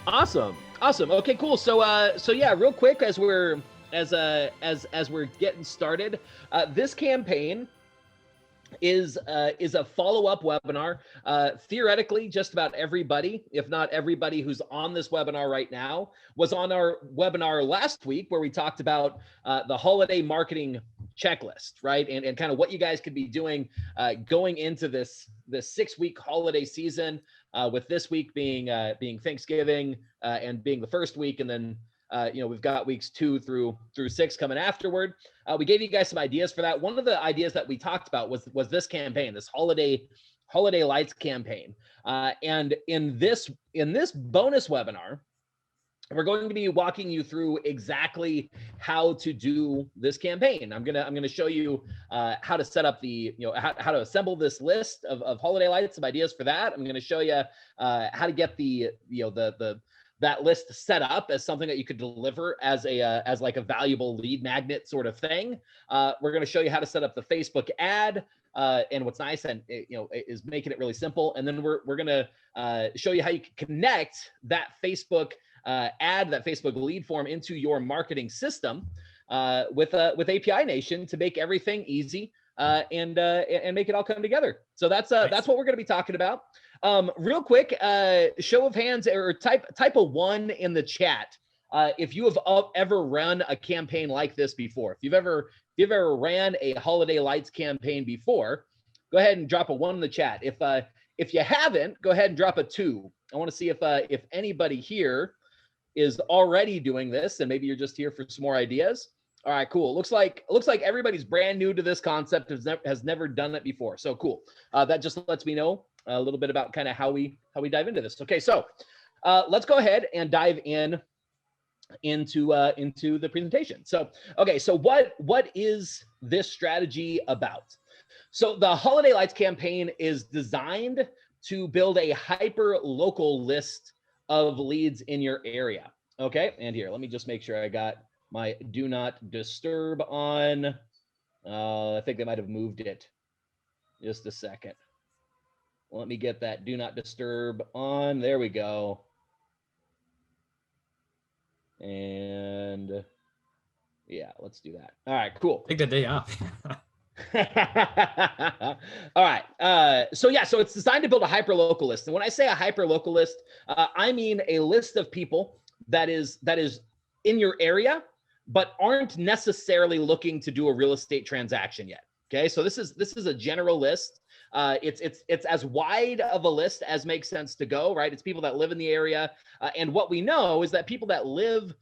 Awesome. Awesome. Okay, cool. So yeah, real quick as we're getting started, this campaign is a follow-up webinar. Theoretically, just about everybody, if not everybody who's on this webinar right now, was on our webinar last week where we talked about the holiday marketing checklist, right? And kind of what you guys could be doing going into this 6-week holiday season, with this week being Thanksgiving and being the first week, and then we've got weeks 2 through 6 coming afterward. We gave you guys some ideas for that. One of the ideas that we talked about was this campaign, this holiday lights campaign. And in this bonus webinar, we're going to be walking you through exactly how to do this campaign. I'm gonna show you how to set up how to assemble this list of holiday lights, some ideas for that. I'm gonna show you how to get the that list set up as something that you could deliver as like a valuable lead magnet sort of thing. We're going to show you how to set up the Facebook ad, and what's nice and is making it really simple. And then we're going to show you how you can connect that Facebook ad, that Facebook lead form into your marketing system with API Nation to make everything easy and make it all come together. So that's what we're going to be talking about. Real quick, show of hands or type a 1 in the chat if you have ever run a campaign like this before. If you've ever ran a holiday lights campaign before, go ahead and drop a 1 in the chat. If you haven't, go ahead and drop a 2. I want to see if anybody here is already doing this, and maybe you're just here for some more ideas. All right, cool. Looks like everybody's brand new to this concept, has never done it before. So cool. That just lets me know a little bit about kind of how we dive into this. Okay, so let's go ahead and dive into the presentation. So okay, so what is this strategy about? So the holiday lights campaign is designed to build a hyper local list of leads in your area. Okay, and here, let me just make sure I got my do not disturb on. I think they might have moved it. Just a second. Let me get that do not disturb on. There we go. And yeah, let's do that. All right, cool. Take the day off. All right. So it's designed to build a hyper local list. And when I say a hyper local list, I mean a list of people that is in your area, but aren't necessarily looking to do a real estate transaction yet. Okay, so this is a general list. It's as wide of a list as makes sense to go, right? It's people that live in the area, and what we know is that people that live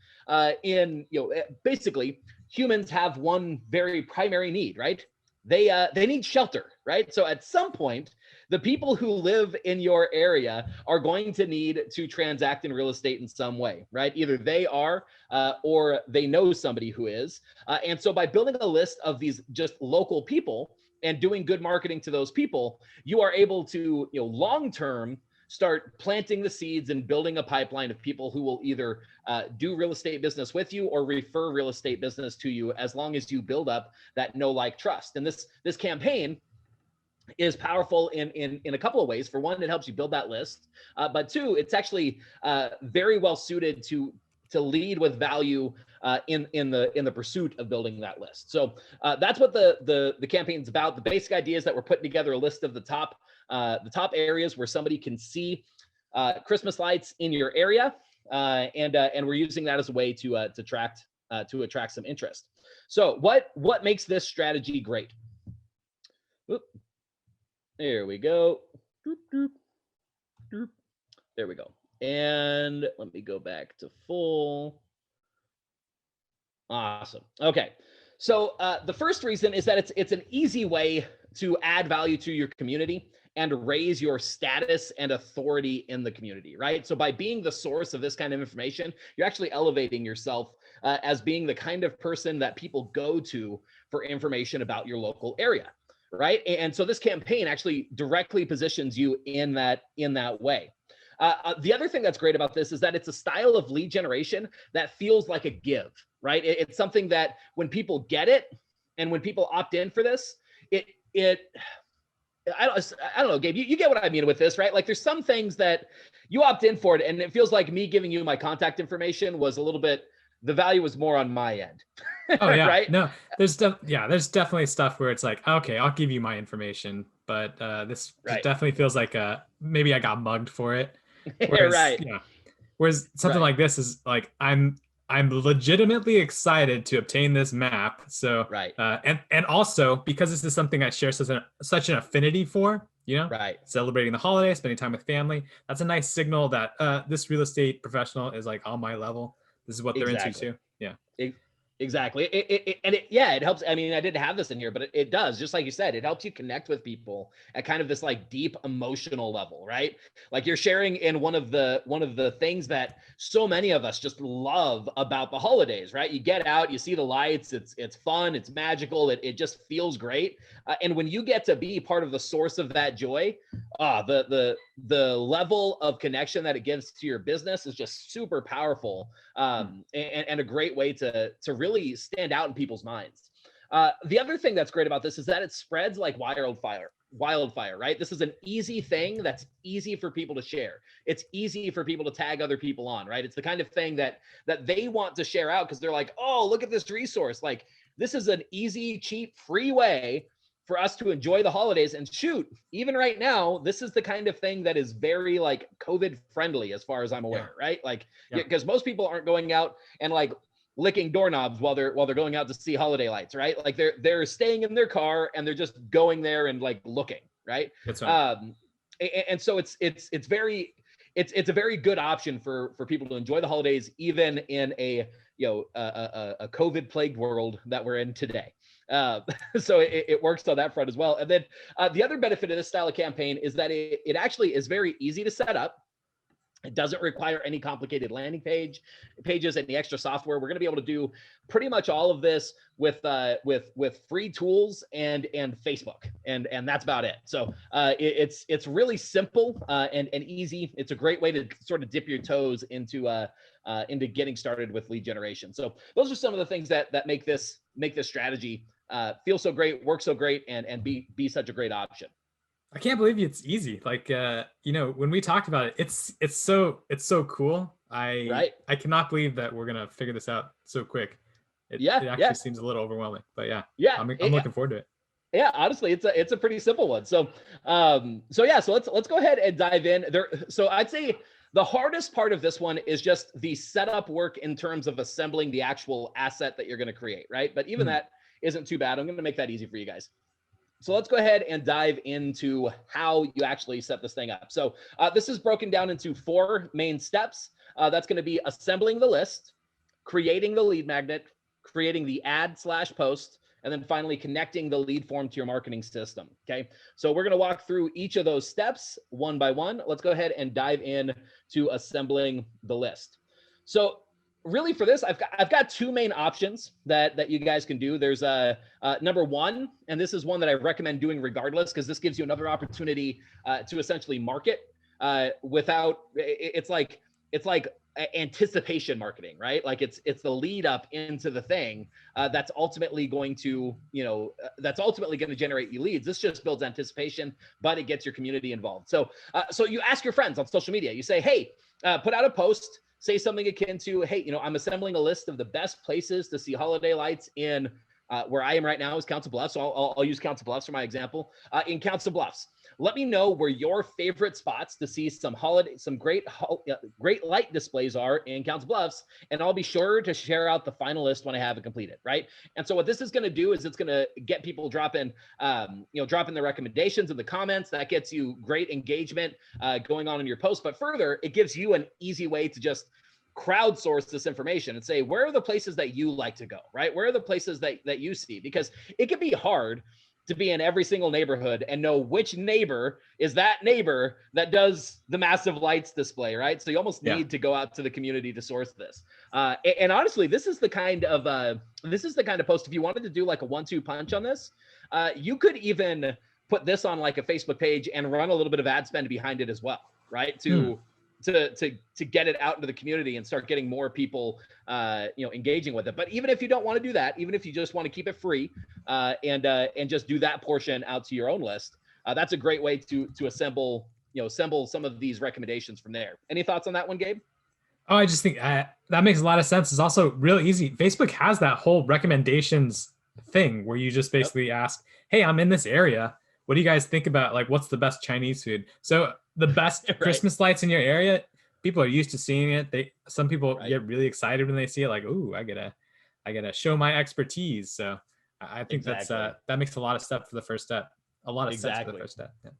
basically humans have one very primary need, right? They need shelter, right? So at some point, the people who live in your area are going to need to transact in real estate in some way, right? Either they are or they know somebody who is. And so by building a list of these just local people and doing good marketing to those people, you are able to, long-term start planting the seeds and building a pipeline of people who will either do real estate business with you or refer real estate business to you, as long as you build up that know, like, trust. And this campaign is powerful in a couple of ways. For one, it helps you build that list, but two, it's actually very well suited to lead with value in the pursuit of building that list. So that's what the campaign's about. The basic idea is that we're putting together a list of the top areas where somebody can see Christmas lights in your area, and we're using that as a way to attract some interest. So what makes this strategy great? Oop. There we go. Doop, doop, doop. There we go. And let me go back to full. Awesome. Okay. So the first reason is that it's an easy way to add value to your community and raise your status and authority in the community, right? So by being the source of this kind of information, you're actually elevating yourself as being the kind of person that people go to for information about your local area, right? And so this campaign actually directly positions you in that way. The other thing that's great about this is that it's a style of lead generation that feels like a give, right? It's something that when people get it and when people opt in for this, I don't know, Gabe, you get what I mean with this, right? Like there's some things that you opt in for it, and it feels like me giving you my contact information was a little bit, the value was more on my end. Oh yeah, Right? no, there's definitely stuff where it's like, okay, I'll give you my information, but this Right. definitely feels like maybe I got mugged for it. Whereas, Right. yeah, whereas something Right. like this is like I'm legitimately excited to obtain this map. So Right. and also because this is something I share such an affinity for, Right. celebrating the holiday, spending time with family. That's a nice signal that this real estate professional is like on my level. This is what they're into Exactly. too. Yeah. E- exactly. Yeah, it helps. I mean, I didn't have this in here, but it does. Just like you said, it helps you connect with people at kind of this like deep emotional level, right? Like you're sharing in one of the things that so many of us just love about the holidays, right? You get out, you see the lights, it's fun, it's magical, it just feels great. And when you get to be part of the source of that joy, the level of connection that it gives to your business is just super powerful, and a great way to really stand out in people's minds. The other thing that's great about this is that it spreads like wildfire, right? This is an easy thing that's easy for people to share. It's easy for people to tag other people on, right? It's the kind of thing that they want to share out because they're like, oh, look at this resource. Like this is an easy, cheap, free way for us to enjoy the holidays. And shoot, even right now, this is the kind of thing that is very like COVID friendly as far as I'm Yeah. aware, right? Like Yeah. because most people aren't going out and like licking doorknobs while they're going out to see holiday lights, right? Like they're staying in their car and they're just going there and like looking, right? That's right. Um, and so it's very it's a very good option for people to enjoy the holidays even in a a COVID plagued world that we're in today. Uh, so it works on that front as well. And then the other benefit of this style of campaign is that it actually is very easy to set up. It doesn't require any complicated landing pages, any extra software. We're going to be able to do pretty much all of this with free tools and Facebook, and that's about it. So it's really simple and easy. It's a great way to sort of dip your toes into getting started with lead generation. So those are some of the things that make this strategy feel so great, work so great, and be such a great option. I can't believe it's easy. Like when we talked about it, it's so cool. Right? I cannot believe that we're gonna figure this out so quick. Yeah, It yeah, actually seems a little overwhelming, but yeah, yeah. I'm looking forward to it. Yeah, honestly, it's a pretty simple one. So yeah, so let's go ahead and dive in there. So I'd say the hardest part of this one is just the setup work in terms of assembling the actual asset that you're going to create, right? But even Hmm. that isn't too bad. I'm going to make that easy for you guys. So let's go ahead and dive into how you actually set this thing up. So this is broken down into 4 main steps. That's going to be assembling the list, creating the lead magnet, creating the ad/post, and then finally connecting the lead form to your marketing system. Okay. So we're going to walk through each of those steps one by one. Let's go ahead and dive in to assembling the list. So really for this, I've got 2 main options that you guys can do. There's number 1, and this is one that I recommend doing regardless, because this gives you another opportunity to essentially market without, it's like anticipation marketing, right? Like it's the lead up into the thing that's ultimately going to generate you leads. This just builds anticipation, but it gets your community involved. So you ask your friends on social media. You say, hey, put out a post. Say something akin to, hey, I'm assembling a list of the best places to see holiday lights in where I am right now is Council Bluffs. So I'll use Council Bluffs for my example. In Council Bluffs, let me know where your favorite spots to see some great light displays are in Council Bluffs, and I'll be sure to share out the final list when I have it completed, right? And so what this is going to do is it's going to get people dropping their recommendations in the comments. That gets you great engagement going on in your post. But further, it gives you an easy way to just crowdsource this information and say, where are the places that you like to go, right? Where are the places that you see? Because it can be hard to be in every single neighborhood and know which neighbor is that neighbor that does the massive lights display, right? So you almost need to go out to the community to source this. And honestly, this is the kind of post, if you wanted to do like a 1-2 punch on this, you could even put this on like a Facebook page and run a little bit of ad spend behind it as well, right? To get it out into the community and start getting more people engaging with it. But even if you don't want to do that, even if you just want to keep it free and just do that portion out to your own list, that's a great way to assemble some of these recommendations from there. Any thoughts on that one, Gabe? Oh, I just think that makes a lot of sense. It's also really easy. Facebook has that whole recommendations thing where you just basically ask, hey, I'm in this area. What do you guys think about, like, what's the best Chinese food? So the best Right. Christmas lights in your area, people are used to seeing it. Some people Right. get really excited when they see it, like, ooh, I gotta show my expertise. So I think Exactly. that makes a lot of stuff for the first step. A lot of sense for the Exactly. first step. Yeah.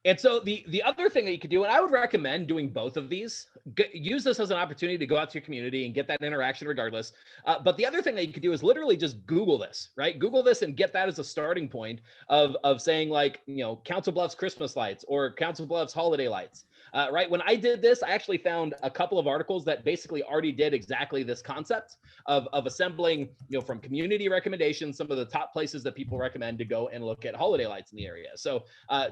And so the other thing that you could do, and I would recommend doing both of these, use this as an opportunity to go out to your community and get that interaction regardless. But the other thing that you could do is literally just Google this, right? Google this and get that as a starting point of saying, like, Council Bluffs Christmas lights or Council Bluffs holiday lights. Right. When I did this, I actually found a couple of articles that basically already did exactly this concept of assembling, from community recommendations, some of the top places that people recommend to go and look at holiday lights in the area. So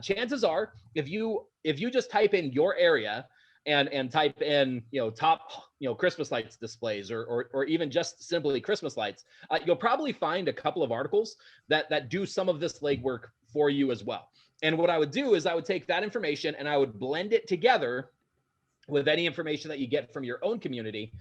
chances are, if you just type in your area and type in, top, Christmas lights displays or even just simply Christmas lights, you'll probably find a couple of articles that do some of this legwork for you as well. And what I would do is I would take that information and I would blend it together with any information that you get from your own community,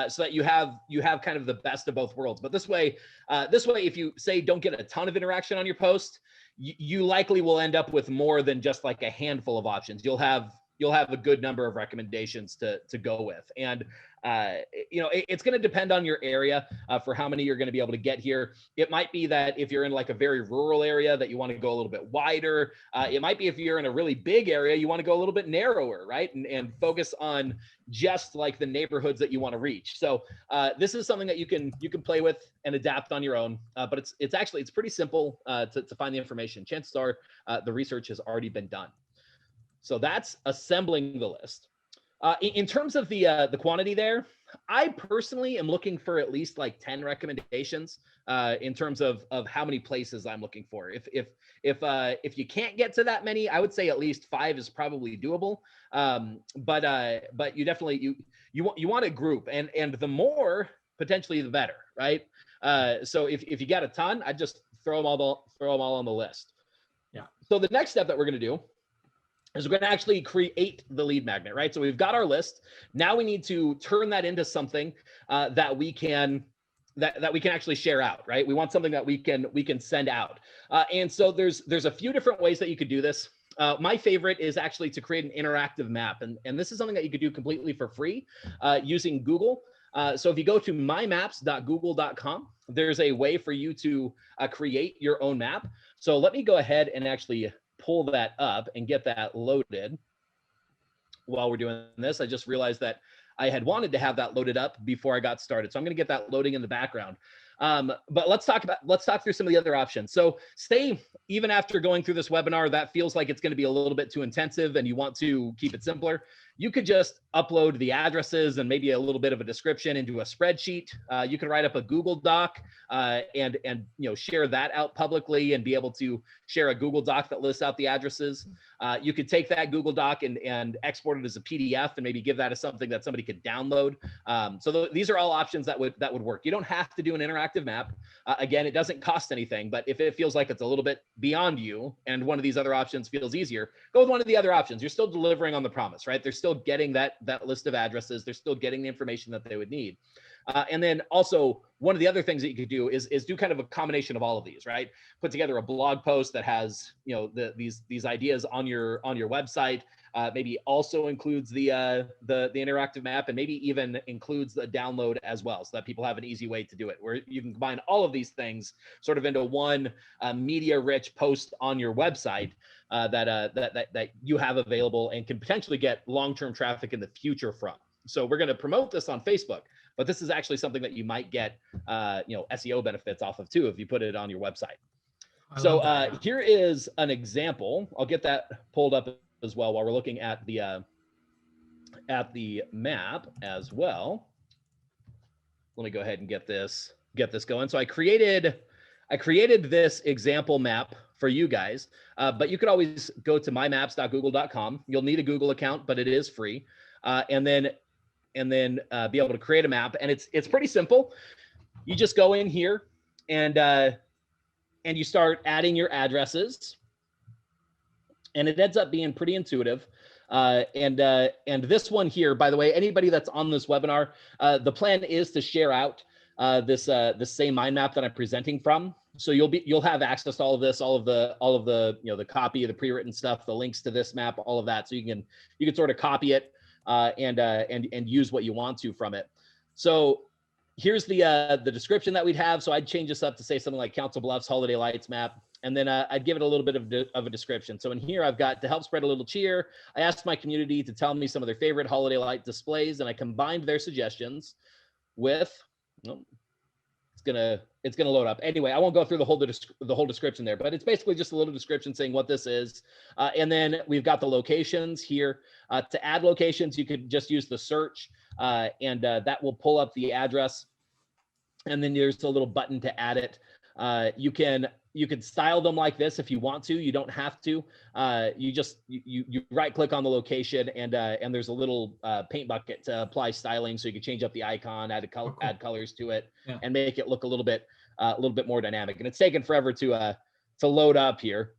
so that you have kind of the best of both worlds. But this way, if you say don't get a ton of interaction on your post, you likely will end up with more than just like a handful of options. You'll have a good number of recommendations to go with. And it's going to depend on your area for how many you're going to be able to get here. It might be that if you're in like a very rural area that you want to go a little bit wider. It might be if you're in a really big area, you want to go a little bit narrower, right? And focus on just like the neighborhoods that you want to reach. So this is something that you can play with and adapt on your own. But it's pretty simple to find the information. Chances are the research has already been done. So that's assembling the list. In terms of the quantity there, I personally am looking for at least like 10 recommendations in terms of how many places I'm looking for. If you can't get to that many, I would say at least 5 is probably doable. But you definitely you want a group, and the more potentially the better, right? So if you got a ton, I'd just throw them all on the list. Yeah. So the next step that we're going to do is we're going to actually create the lead magnet, right? So we've got our list. Now we need to turn that into something that we can actually share out, right? We want something that we can send out. And so there's a few different ways that you could do this. My favorite is actually to create an interactive map. And this is something that you could do completely for free using Google. So if you go to mymaps.google.com, there's a way for you to create your own map. So let me go ahead and actually pull that up and get that loaded while we're doing this. I just realized that I had wanted to have that loaded up before I got started. So I'm going to get that loading in the background. But let's talk through some of the other options. So say even after going through this webinar, that feels like it's going to be a little bit too intensive and you want to keep it simpler. You could just upload the addresses and maybe a little bit of a description into a spreadsheet. You can write up a Google Doc and share that out publicly and be able to share a Google Doc that lists out the addresses. You could take that Google Doc and export it as a PDF and maybe give that as something that somebody could download. So these are all options that would work. You don't have to do an interactive map. Again, it doesn't cost anything, but if it feels like it's a little bit beyond you and one of these other options feels easier, go with one of the other options. You're still delivering on the promise, right? They're still getting that list of addresses. They're still getting the information that they would need. And then also one of the other things that you could do is do kind of a combination of all of these, right? Put together a blog post that has, these ideas on your website. Maybe also includes the interactive map, and maybe even includes the download as well, so that people have an easy way to do it, where you can combine all of these things sort of into one media-rich post on your website that you have available and can potentially get long-term traffic in the future from. So we're going to promote this on Facebook, but this is actually something that you might get SEO benefits off of too if you put it on your website. So here is an example. I'll get that pulled up as well while we're looking at the map as well. Let me go ahead and get this going. So I created this example map for you guys, but you could always go to mymaps.google.com. You'll need a Google account, but it is free, and then be able to create a map. And it's pretty simple. You just go in here and you start adding your addresses. and it ends up being pretty intuitive. And this one here, by the way, anybody that's on this webinar, the plan is to share out this same mind map that I'm presenting from. So you'll have access to all of this, all of the the copy of the pre-written stuff, the links to this map, all of that. So you can sort of copy it and use what you want to from it. So here's the description that we'd have. So I'd change this up to say something like Council Bluffs Holiday Lights map. And then I'd give it a little bit of a description. So in here, I've got to help spread a little cheer. I asked my community to tell me some of their favorite holiday light displays, and I combined their suggestions with, it's gonna load up. Anyway, I won't go through the whole description there, but it's basically just a little description saying what this is. And then we've got the locations here. To add locations, you could just use the search, and that will pull up the address. And then there's a little button to add it. You can style them like this if you want to. You don't have to. You right click on the location, and there's a little paint bucket to apply styling, so you can change up the icon, add colors to it, and make it look a little bit more dynamic. And it's taken forever to load up here,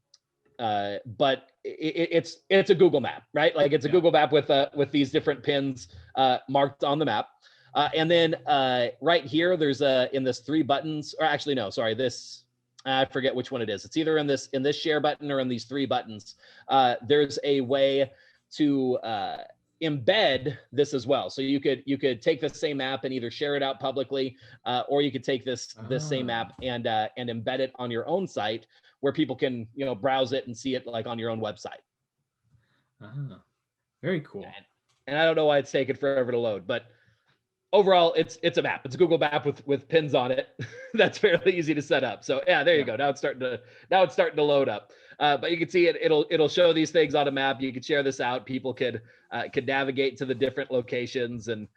but it's a Google map, right? Like it's a Google map with these different pins marked on the map. And then right here, there's in this 3 buttons, or actually no, sorry, this. I forget which one it is. It's either in this share button or in these 3 buttons. There's a way to embed this as well. So you could take the same app and either share it out publicly, or you could take this same app and embed it on your own site where people can browse it and see it like on your own website. Very cool. And I don't know why it's taken forever to load, but overall, it's a map. It's a Google map with pins on it. That's fairly easy to set up. So yeah, there you go. Now it's starting to load up. But you can see it'll show these things on a map. You could share this out. People could navigate to the different locations, and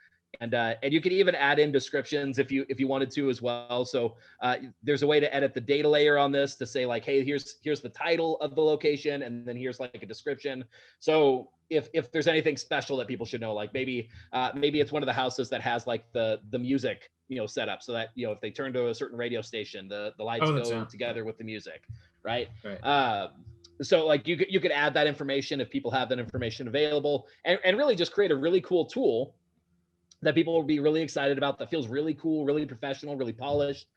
you can even add in descriptions if you wanted to as well. So there's a way to edit the data layer on this to say like, hey, here's the title of the location, and then here's like a description. So if there's anything special that people should know, like maybe it's one of the houses that has like the music set up so that if they turn to a certain radio station, the lights go together with the music, right? So like you could add that information if people have that information available, and really just create a really cool tool that people will be really excited about, that feels really cool, really professional, really polished,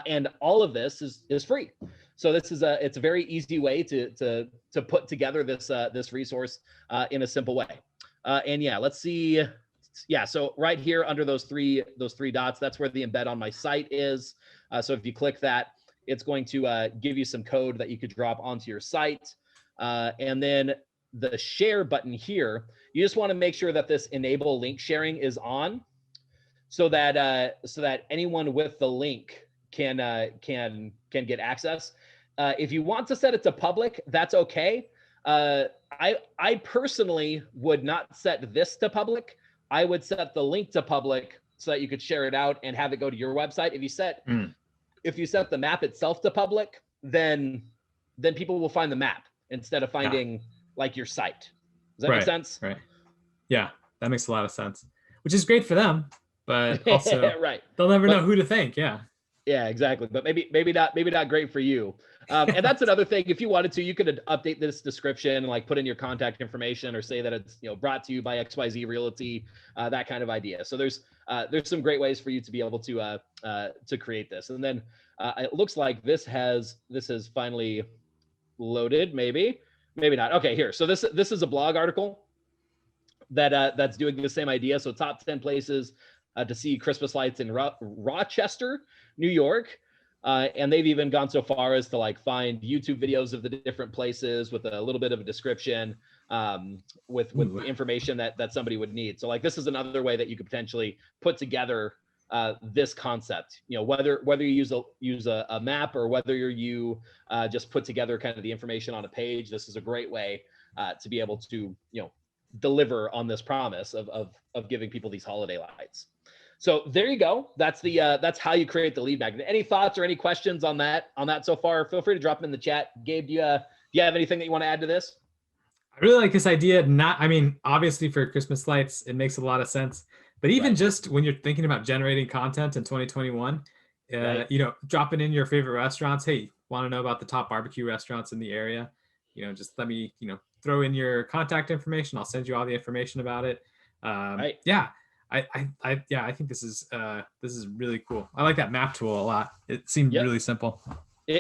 and all of this is free. So it's a very easy way to put together this resource in a simple way. And yeah, let's see. Yeah, so right here under those three dots, that's where the embed on my site is. So if you click that, it's going to give you some code that you could drop onto your site. And then the share button here, you just want to make sure that this enable link sharing is on, so that anyone with the link can get access. If you want to set it to public, that's okay. I personally would not set this to public. I would set the link to public so that you could share it out and have it go to your website. If you set the map itself to public, then people will find the map instead of finding like your site. Does that make sense? Right. Yeah, that makes a lot of sense. Which is great for them, but also they'll never know who to thank. Yeah. Yeah, exactly. But maybe not great for you. And that's another thing. If you wanted to, you could update this description and like put in your contact information or say that it's brought to you by XYZ Realty, that kind of idea. So there's some great ways for you to be able to create this. And then it looks like this has finally loaded. Maybe not. Okay, here. So this is a blog article that's doing the same idea. So top 10 places to see Christmas lights in Rochester, New York. And they've even gone so far as to like find YouTube videos of the different places with a little bit of a description, with the information that somebody would need. So like this is another way that you could potentially put together this concept. Whether you use a map or whether you just put together kind of the information on a page, this is a great way to be able to deliver on this promise of giving people these holiday lights. So there you go. That's how you create the lead magnet. Any thoughts or any questions on that so far? Feel free to drop them in the chat. Gabe, do you have anything that you want to add to this? I really like this idea. Obviously for Christmas lights, it makes a lot of sense. But even just when you're thinking about generating content in 2021, dropping in your favorite restaurants. Hey, want to know about the top barbecue restaurants in the area? Just let me, throw in your contact information. I'll send you all the information about it. Right. Yeah. I think this is really cool. I like that map tool a lot. It seemed Yep. really simple.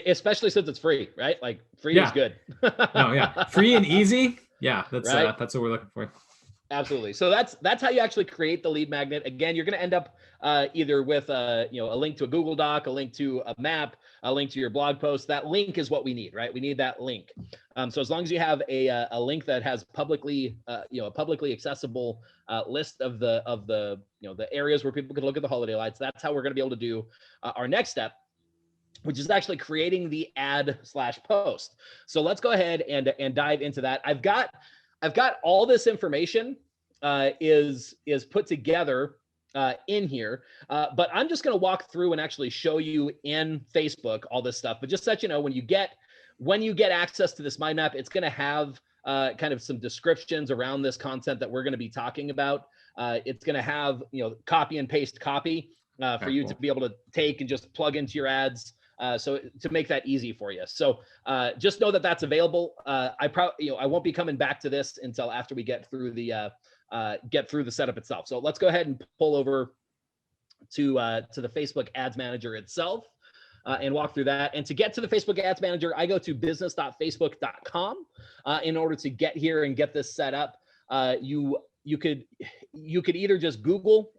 Especially since it's free, right? Like free is Yeah. good. No, yeah. Free and easy. Yeah, that's Right. that's what we're looking for. Absolutely. So that's how you actually create the lead magnet. Again, you're going to end up either with a link to a Google Doc, a link to a map, a link to your blog post. That link is what we need, right? We need that link. So as long as you have a link that has publicly a publicly accessible list of the areas where people can look at the holiday lights, that's how we're going to be able to do our next step, which is actually creating the ad/post. So let's go ahead and dive into that. I've got all this information is put together in here, but I'm just going to walk through and actually show you in Facebook all this stuff. But just so that you know, when you get access to this mind map, it's going to have kind of some descriptions around this content that we're going to be talking about. It's going to have copy and paste copy for you to be able to take and just plug into your ads. So to make that easy for you. So just know that that's available. I won't be coming back to this until after we get through the setup itself. So let's go ahead and pull over to the Facebook Ads Manager itself and walk through that. And to get to the Facebook Ads Manager, I go to business.facebook.com in order to get here and get this set up. You could either just Google,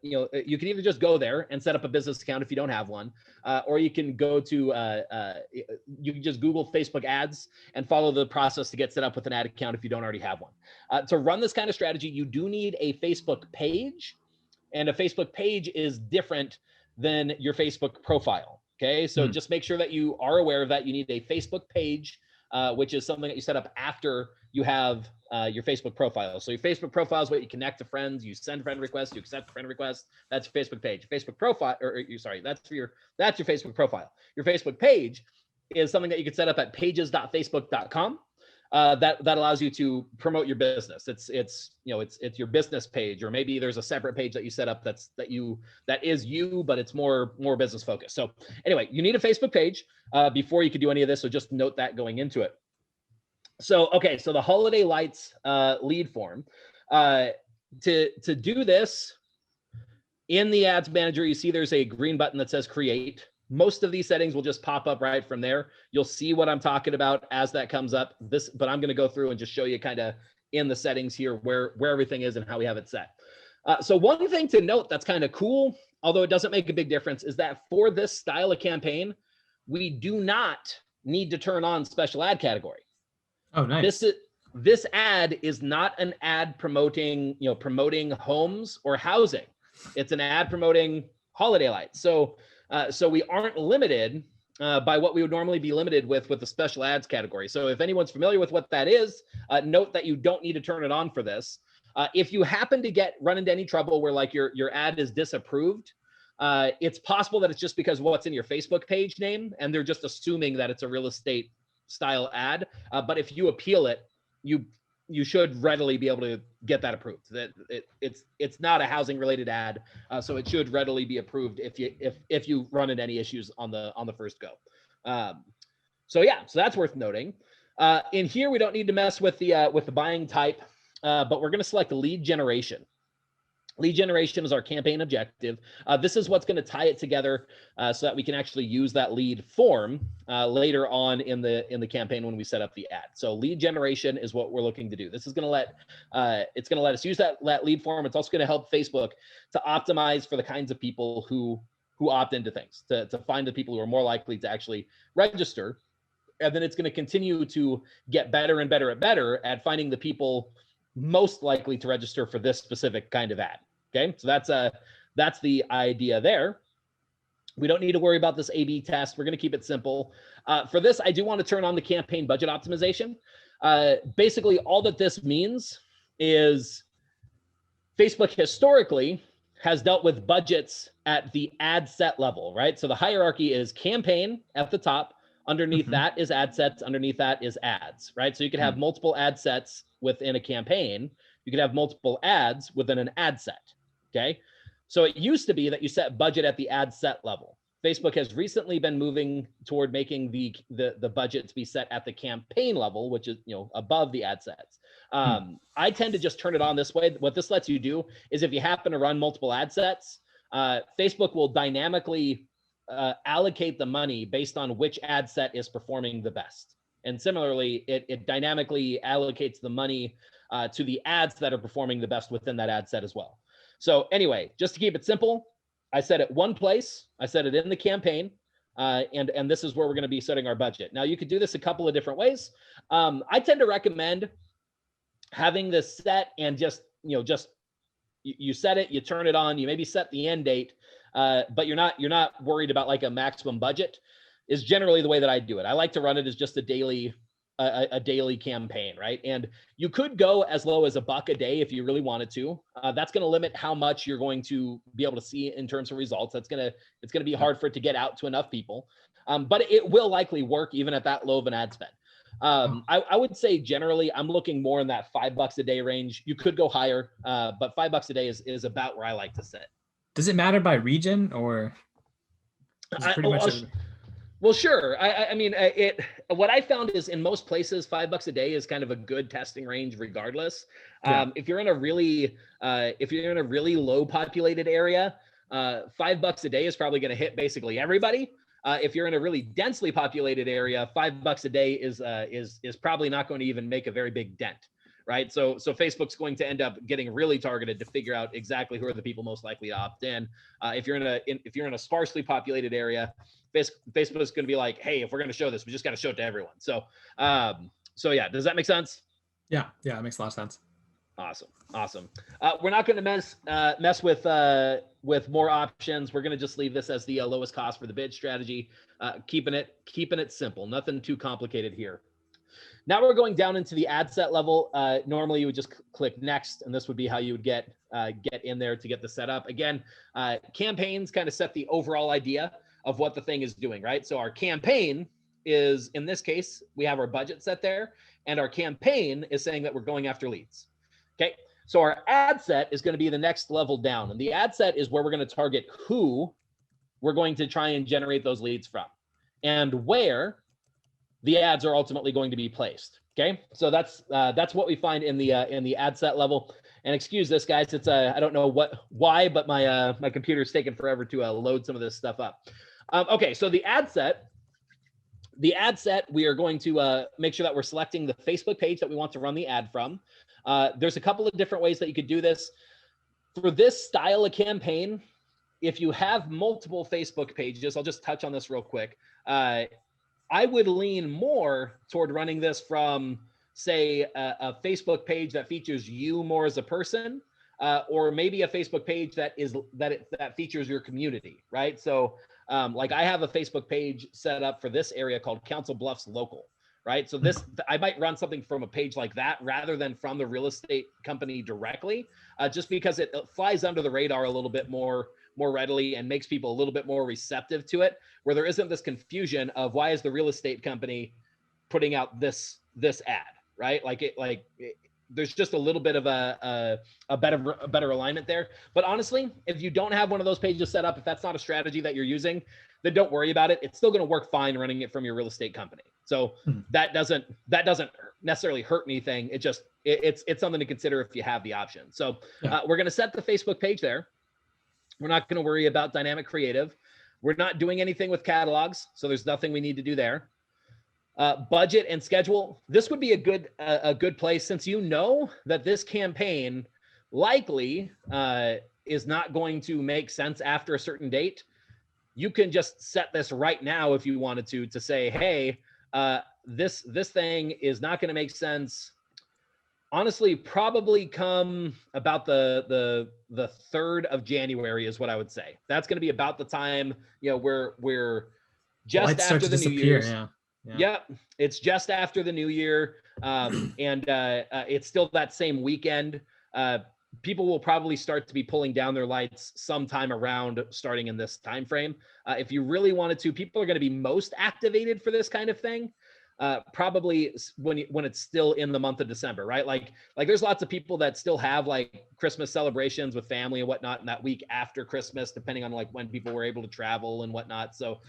you can either just go there and set up a business account if you don't have one, or you can go to, you can just Google Facebook ads and follow the process to get set up with an ad account if you don't already have one. To run this kind of strategy, you do need a Facebook page, and a Facebook page is different than your Facebook profile. Okay, so just make sure that you are aware of that. You need a Facebook page, which is something that you set up after you have your Facebook profile. So your Facebook profile is what you connect to friends, you send friend requests, you accept friend requests. That's your Facebook page. Facebook profile, that's your Facebook profile. Your Facebook page is something that you can set up at pages.facebook.com. That allows you to promote your business. It's your business page, or maybe there's a separate page that you set up that is you, but it's more business focused. So anyway, you need a Facebook page before you could do any of this. So just note that going into it. So, okay, so the holiday lights lead form. To do this in the Ads Manager, you see there's a green button that says create. Most of these settings will just pop up right from there. You'll see what I'm talking about as that comes up. But I'm going to go through and just show you kind of in the settings here where everything is and how we have it set. So one thing to note that's kind of cool, although it doesn't make a big difference, is that for this style of campaign, we do not need to turn on special ad category. Oh, nice. This ad is not an ad promoting homes or housing. It's an ad promoting holiday lights. So we aren't limited by what we would normally be limited with the special ads category. So if anyone's familiar with what that is, note that you don't need to turn it on for this. If you happen to run into any trouble where like your ad is disapproved, it's possible that it's just because of what's in your Facebook page name, and they're just assuming that it's a real estate style ad. But if you appeal it, you should readily be able to get that approved. That it's not a housing related ad, so it should readily be approved if you run into any issues on the first go. So that's worth noting. In here, we don't need to mess with the buying type, but we're going to select lead generation. Lead generation is our campaign objective. This is what's going to tie it together so that we can actually use that lead form later on in the campaign when we set up the ad. So lead generation is what we're looking to do. This is going to let us use that lead form. It's also going to help Facebook to optimize for the kinds of people who opt into things, to find the people who are more likely to actually register. And then it's going to continue to get better and better at finding the people most likely to register for this specific kind of ad. Okay, so that's the idea there. We don't need to worry about this A/B test. We're going to keep it simple. For this, I do want to turn on the campaign budget optimization. Basically, all that this means is Facebook historically has dealt with budgets at the ad set level, right? So the hierarchy is campaign at the top. Underneath that is ad sets. Underneath that is ads, right? So you could have multiple ad sets within a campaign. You could have multiple ads within an ad set, okay? So it used to be that you set budget at the ad set level. Facebook has recently been moving toward making the budget to be set at the campaign level, which is, you know, above the ad sets. I tend to just turn it on this way. What this lets you do is if you happen to run multiple ad sets, Facebook will dynamically allocate the money based on which ad set is performing the best. And similarly, it dynamically allocates the money to the ads that are performing the best within that ad set as well. So anyway, just to keep it simple, I set it one place. I set it in the campaign, and this is where we're going to be setting our budget. Now, you could do this a couple of different ways. I tend to recommend having this set and just you set it, you turn it on, you maybe set the end date, but you're not worried about like a maximum budget. Is generally the way that I do it. I like to run it as just a daily campaign, right? And you could go as low as $1 a day if you really wanted to. That's going to limit how much you're going to be able to see in terms of results. It's going to be hard for it to get out to enough people, but it will likely work even at that low of an ad spend. I would say generally I'm looking more in that $5 a day range. You could go higher, but $5 a day is about where I like to sit. Does it matter by region or? Well, sure. I mean, what I found is in most places, $5 a day is kind of a good testing range, regardless. Yeah. If you're in a really low populated area, $5 a day is probably going to hit basically everybody. If you're in a really densely populated area, $5 a day is probably not going to even make a very big dent, right? So Facebook's going to end up getting really targeted to figure out exactly who are the people most likely to opt in. If you're in a sparsely populated area, Facebook's going to be like, hey, if we're going to show this, we just got to show it to everyone. So yeah, does that make sense? Yeah, it makes a lot of sense. Awesome. We're not going to mess with more options. We're going to just leave this as the lowest cost for the bid strategy, keeping it simple, nothing too complicated here. Now we're going down into the ad set level. Normally you would just click next, and this would be how you would get in there to get the setup. Again, campaigns kind of set the overall idea of what the thing is doing, right? So our campaign is, in this case, we have our budget set there, and our campaign is saying that we're going after leads. Okay, so our ad set is going to be the next level down, and the ad set is where we're going to target who we're going to try and generate those leads from, and where the ads are ultimately going to be placed. Okay, so that's what we find in the ad set level. And excuse this, guys, it's I don't know why, but my computer's taking forever to load some of this stuff up. Okay, so the ad set, we are going to make sure that we're selecting the Facebook page that we want to run the ad from. There's a couple of different ways that you could do this. For this style of campaign, if you have multiple Facebook pages, I'll just touch on this real quick. I would lean more toward running this from, say, a Facebook page that features you more as a person, or maybe a Facebook page that features your community, right? So like I have a Facebook page set up for this area called Council Bluffs Local, right? So I might run something from a page like that rather than from the real estate company directly, just because it flies under the radar a little bit more readily and makes people a little bit more receptive to it, where there isn't this confusion of why is the real estate company putting out this ad, right? There's just a little bit of a better alignment there. But honestly, if you don't have one of those pages set up, if that's not a strategy that you're using, then don't worry about it. It's still going to work fine running it from your real estate company. So that doesn't necessarily hurt anything. It's something to consider if you have the option. So we're going to set the Facebook page there. We're not going to worry about dynamic creative. We're not doing anything with catalogs, so there's nothing we need to do there. Budget and schedule. This would be a good place, since you know that this campaign likely is not going to make sense after a certain date. You can just set this right now if you wanted to say, hey, this thing is not going to make sense. Honestly, probably come about the 3rd of January is what I would say. That's going to be about the time, we're just after the New Year's. Yeah, it's just after the New Year, and it's still that same weekend. People will probably start to be pulling down their lights sometime around starting in this time frame. If you really wanted to, people are going to be most activated for this kind of thing probably when it's still in the month of December, right? Like there's lots of people that still have like Christmas celebrations with family and whatnot in that week after Christmas, depending on like when people were able to travel and whatnot. So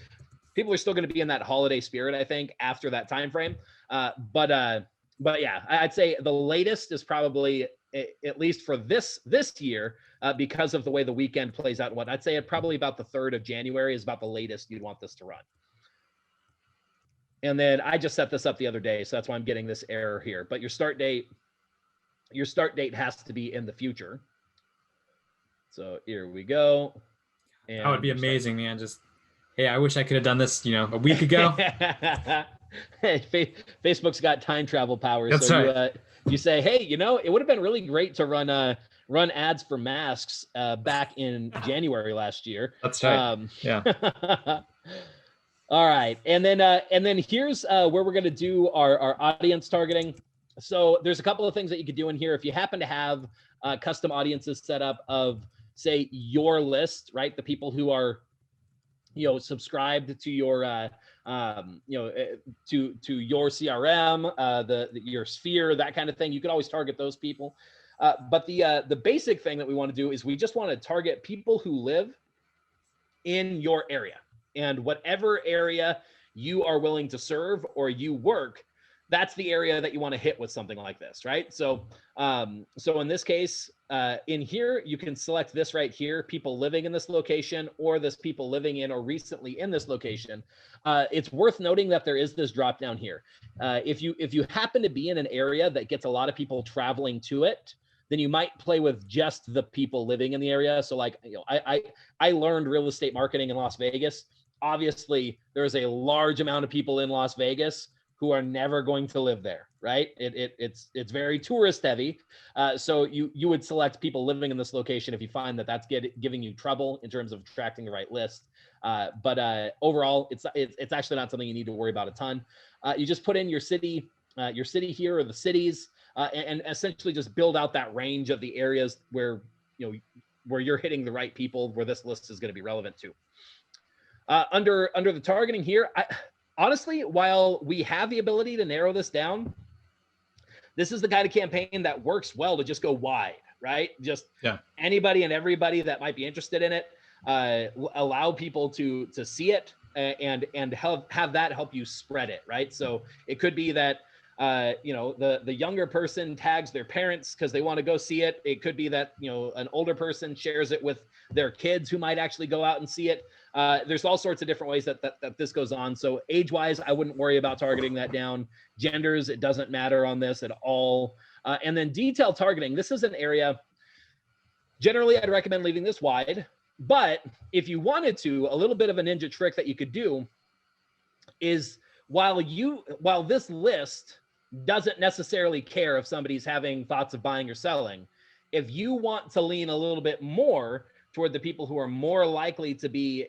people are still going to be in that holiday spirit, I think, after that time frame. But yeah, I'd say the latest is probably, at least for this year, because of the way the weekend plays out and what, I'd say probably about the 3rd of January is about the latest you'd want this to run. And then I just set this up the other day, so that's why I'm getting this error here. But your start date has to be in the future. So here we go. And that would be amazing, man. Just, hey, I wish I could have done this, a week ago. Hey, Facebook's got time travel powers. That's so right. You say, hey, it would have been really great to run ads for masks back in January last year. That's right. Yeah. All right. And then here's where we're going to do our audience targeting. So there's a couple of things that you could do in here. If you happen to have custom audiences set up of, say, your list, right? The people who are, subscribed to your, to your CRM, your sphere, that kind of thing. You could always target those people. But the basic thing that we want to do is we just want to target people who live in your area. And whatever area you are willing to serve or you work, that's the area that you want to hit with something like this, right? So, so in this case, in here, you can select this right here, people living in this location, or this people living in or recently in this location. It's worth noting that there is this drop down here. If you happen to be in an area that gets a lot of people traveling to it, then you might play with just the people living in the area. So like, I learned real estate marketing in Las Vegas. Obviously, there's a large amount of people in Las Vegas who are never going to live there, right? It's very tourist heavy. So you would select people living in this location if you find that that's giving you trouble in terms of attracting the right list. But overall, it's actually not something you need to worry about a ton. You just put in your city here or the cities, and essentially just build out that range of the areas where you're hitting the right people, where this list is going to be relevant to. Under the targeting here, honestly, while we have the ability to narrow this down, this is the kind of campaign that works well to just go wide, right? Just anybody and everybody that might be interested in it, allow people to see it and have that help you spread it, right? So it could be that the younger person tags their parents because they want to go see it. It could be that an older person shares it with their kids who might actually go out and see it. There's all sorts of different ways that this goes on. So age-wise, I wouldn't worry about targeting that down. Genders, it doesn't matter on this at all. And then detail targeting. This is an area, generally, I'd recommend leaving this wide. But if you wanted to, a little bit of a ninja trick that you could do is while this list doesn't necessarily care if somebody's having thoughts of buying or selling, if you want to lean a little bit more toward the people who are more likely to be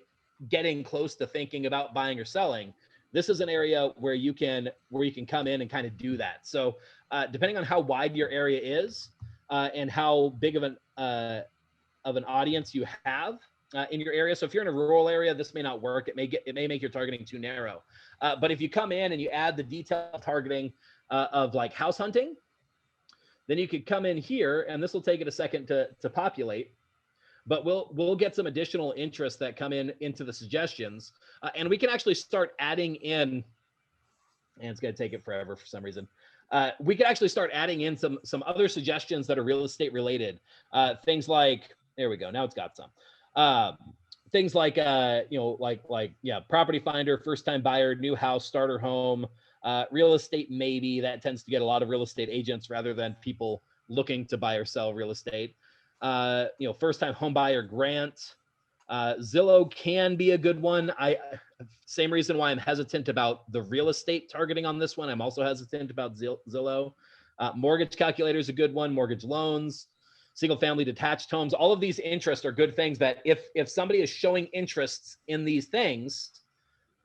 getting close to thinking about buying or selling, this is an area where you can come in and kind of do that. So depending on how wide your area is and how big of an audience you have in your area. So if you're in a rural area, this may not work. It may make your targeting too narrow. But if you come in and you add the detailed targeting of like house hunting, then you could come in here, and this will take it a second to populate. But we'll get some additional interest that come into the suggestions, and we can actually start adding in. And it's going to take it forever for some reason. We can actually start adding in some other suggestions that are real estate related. Things like, there we go. Now it's got some. Things like property finder, first time buyer, new house, starter home, real estate maybe. That tends to get a lot of real estate agents rather than people looking to buy or sell real estate. First time home buyer grant. Zillow can be a good one. Same reason why I'm hesitant about the real estate targeting on this one. I'm also hesitant about Zillow. Mortgage calculator is a good one. Mortgage loans, single family detached homes. All of these interests are good things that if somebody is showing interests in these things,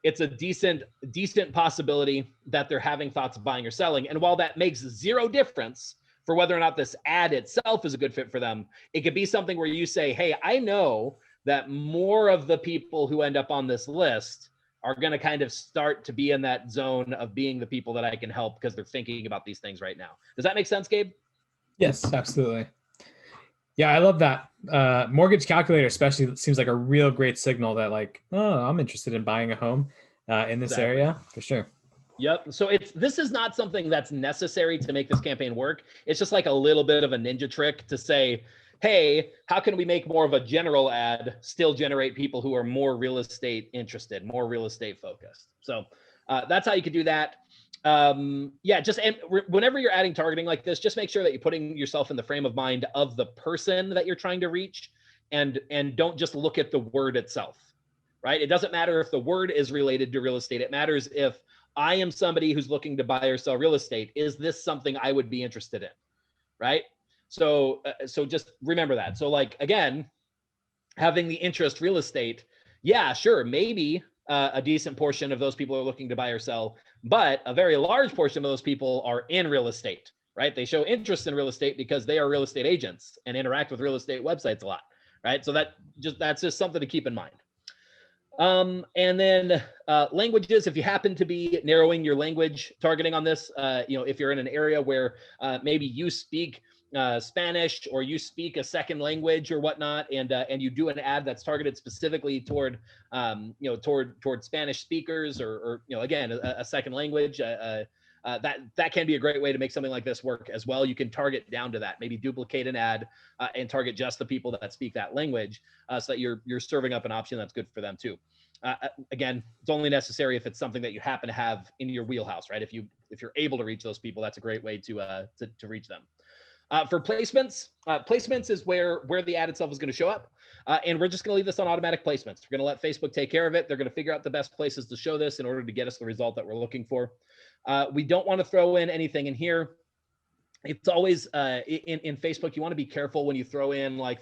it's a decent possibility that they're having thoughts of buying or selling. And while that makes zero difference for whether or not this ad itself is a good fit for them, it could be something where you say, hey, I know that more of the people who end up on this list are going to kind of start to be in that zone of being the people that I can help because they're thinking about these things right now. Does that make sense, Gabe? Yes, absolutely. Yeah, I love that. Mortgage Calculator especially seems like a real great signal that like, oh, I'm interested in buying a home in this area for sure. Yep. So this is not something that's necessary to make this campaign work. It's just like a little bit of a ninja trick to say, hey, how can we make more of a general ad, still generate people who are more real estate interested, more real estate focused. So that's how you could do that. Yeah, just whenever you're adding targeting like this, just make sure that you're putting yourself in the frame of mind of the person that you're trying to reach, and don't just look at the word itself, right? It doesn't matter if the word is related to real estate. It matters if I am somebody who's looking to buy or sell real estate. Is this something I would be interested in, right? So just remember that. So like, again, having the interest real estate, yeah, sure, maybe a decent portion of those people are looking to buy or sell, but a very large portion of those people are in real estate, right? They show interest in real estate because they are real estate agents and interact with real estate websites a lot, right? So that's just something to keep in mind. And then languages, if you happen to be narrowing your language targeting on this, if you're in an area where maybe you speak Spanish or you speak a second language or whatnot, and you do an ad that's targeted specifically toward Spanish speakers or again, a second language, that can be a great way to make something like this work as well. You can target down to that, maybe duplicate an ad and target just the people that speak that language, so that you're serving up an option that's good for them too. Again, it's only necessary if it's something that you happen to have in your wheelhouse, right? If you're able to reach those people, that's a great way to reach them. For placements, placements is where the ad itself is going to show up. And we're just going to leave this on automatic placements. We're going to let Facebook take care of it. They're going to figure out the best places to show this in order to get us the result that we're looking for. We don't want to throw in anything in here. It's always in Facebook, you want to be careful when you throw in like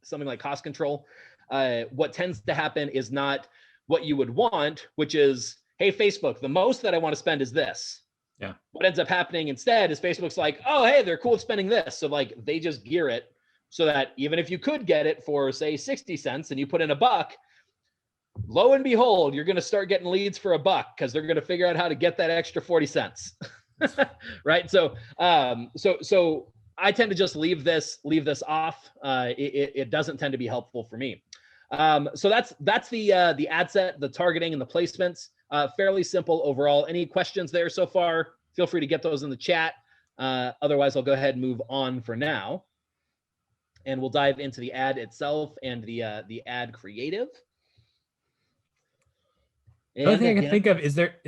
something like cost control. What tends to happen is not what you would want, which is, hey, Facebook, the most that I want to spend is this. Yeah. What ends up happening instead is Facebook's like, oh, hey, they're cool with spending this. So like they just gear it so that even if you could get it for say 60 cents and you put in $1, lo and behold, you're going to start getting leads for $1 because they're going to figure out how to get that extra 40 cents. Right. So I tend to just leave this off. It doesn't tend to be helpful for me. So that's the ad set, the targeting and the placements. Fairly simple overall. Any questions there so far? Feel free to get those in the chat. Otherwise, I'll go ahead and move on for now. And we'll dive into the ad itself and the ad creative. The only thing I can think of is there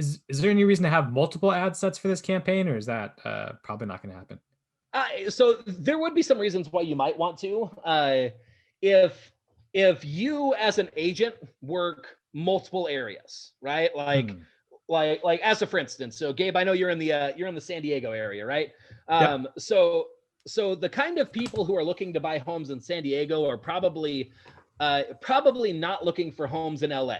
any reason to have multiple ad sets for this campaign, or is that probably not going to happen? So there would be some reasons why you might want to. If you as an agent work multiple areas, right? Like as a for instance, so Gabe, I know you're in the San Diego area, right? Yep. So the kind of people who are looking to buy homes in San Diego are probably not looking for homes in LA,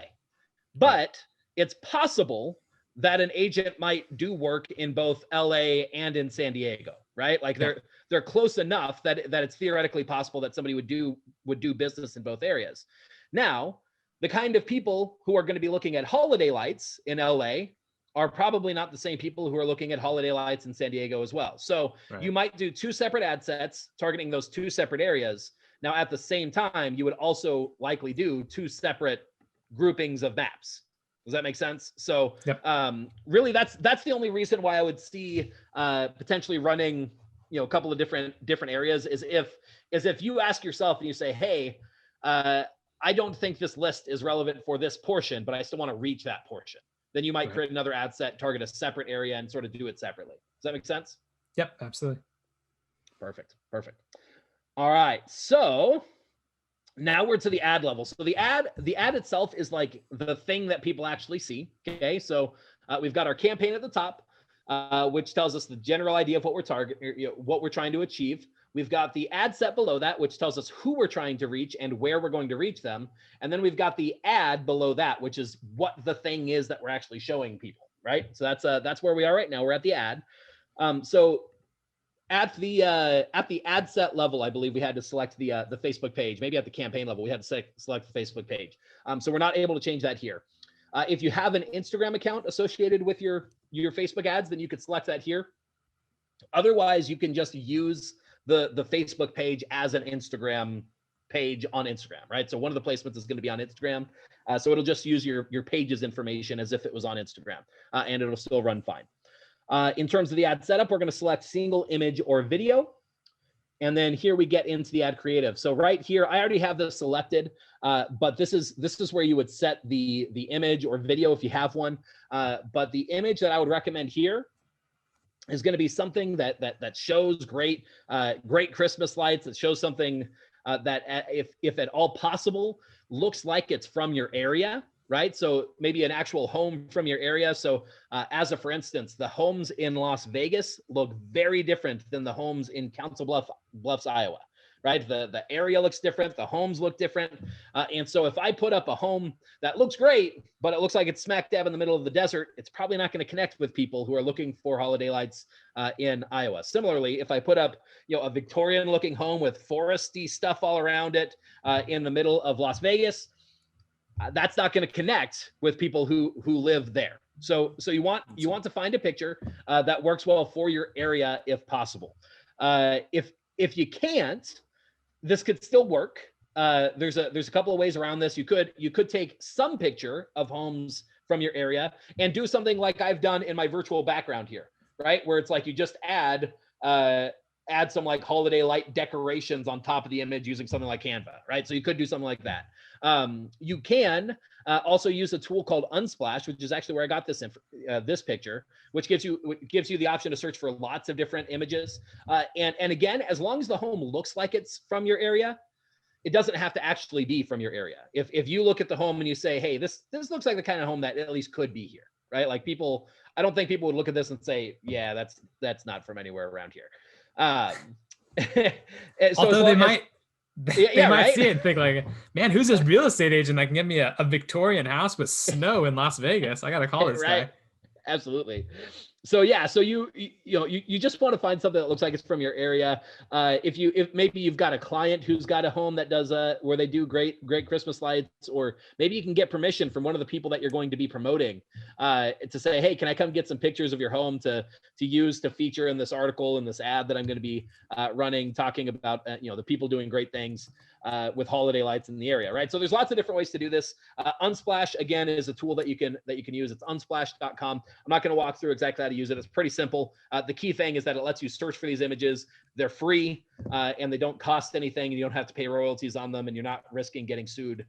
but it's possible that an agent might do work in both LA and in San Diego, right? Like they're close enough that it's theoretically possible that somebody would do business in both areas. Now, the kind of people who are going to be looking at holiday lights in LA are probably not the same people who are looking at holiday lights in San Diego as well. So you might do two separate ad sets targeting those two separate areas. Now, at the same time, you would also likely do two separate groupings of maps. Does that make sense? So really, that's the only reason why I would see potentially running, a couple of different areas is if you ask yourself and you say, hey, I don't think this list is relevant for this portion, but I still want to reach that portion. Then you might create another ad set, target a separate area, and sort of do it separately. Does that make sense? Yep, absolutely. Perfect. All right, so now we're to the ad level. So the ad itself is like the thing that people actually see. Okay, so we've got our campaign at the top, which tells us the general idea of what we're what we're trying to achieve. We've got the ad set below that, which tells us who we're trying to reach and where we're going to reach them. And then we've got the ad below that, which is what the thing is that we're actually showing people, right? So that's where we are right now. We're at the ad. So at the ad set level, I believe we had to select the Facebook page. Maybe at the campaign level, we had to select the Facebook page. So we're not able to change that here. If you have an Instagram account associated with your Facebook ads, then you could select that here. Otherwise, you can just use the Facebook page as an Instagram page on Instagram, right? So one of the placements is going to be on Instagram. So it'll just use your page's information as if it was on Instagram, and it'll still run fine. In terms of the ad setup, we're going to select single image or video. And then here we get into the ad creative. So right here, I already have this selected, but this is where you would set the image or video if you have one. But the image that I would recommend here is going to be something that shows great Christmas lights, that shows something that if at all possible, looks like it's from your area, right? So maybe an actual home from your area. So for instance, the homes in Las Vegas look very different than the homes in Council Bluffs, Iowa, right? The area looks different, the homes look different. And so if I put up a home that looks great, but it looks like it's smack dab in the middle of the desert, it's probably not going to connect with people who are looking for holiday lights in Iowa. Similarly, if I put up, a Victorian looking home with foresty stuff all around it in the middle of Las Vegas, that's not going to connect with people who live there. So you want to find a picture that works well for your area if possible. If you can't, this could still work. There's a couple of ways around this. You could take some picture of homes from your area and do something like I've done in my virtual background here, right? Where it's like you just add some like holiday light decorations on top of the image using something like Canva, right? So you could do something like that. You can also use a tool called Unsplash, which is actually where I got this picture, which gives you the option to search for lots of different images. And again, as long as the home looks like it's from your area, it doesn't have to actually be from your area. If you look at the home and you say, hey, this looks like the kind of home that at least could be here, right? Like I don't think people would look at this and say, yeah, that's not from anywhere around here. Although they might see right? it and think like, man, who's this real estate agent that can get me a Victorian house with snow in Las Vegas? I got to call this right? guy. Absolutely. So yeah, so you just want to find something that looks like it's from your area. If maybe you've got a client who's got a home that does where they do great Christmas lights, or maybe you can get permission from one of the people that you're going to be promoting to say, hey, can I come get some pictures of your home to use to feature in this article and this ad that I'm going to be running, talking about the people doing great things with holiday lights in the area, right? So there's lots of different ways to do this. Unsplash, again, is a tool that you can use. It's unsplash.com. I'm not going to walk through exactly how to use it. It's pretty simple. The key thing is that it lets you search for these images. They're free and they don't cost anything. You don't have to pay royalties on them, and you're not risking getting sued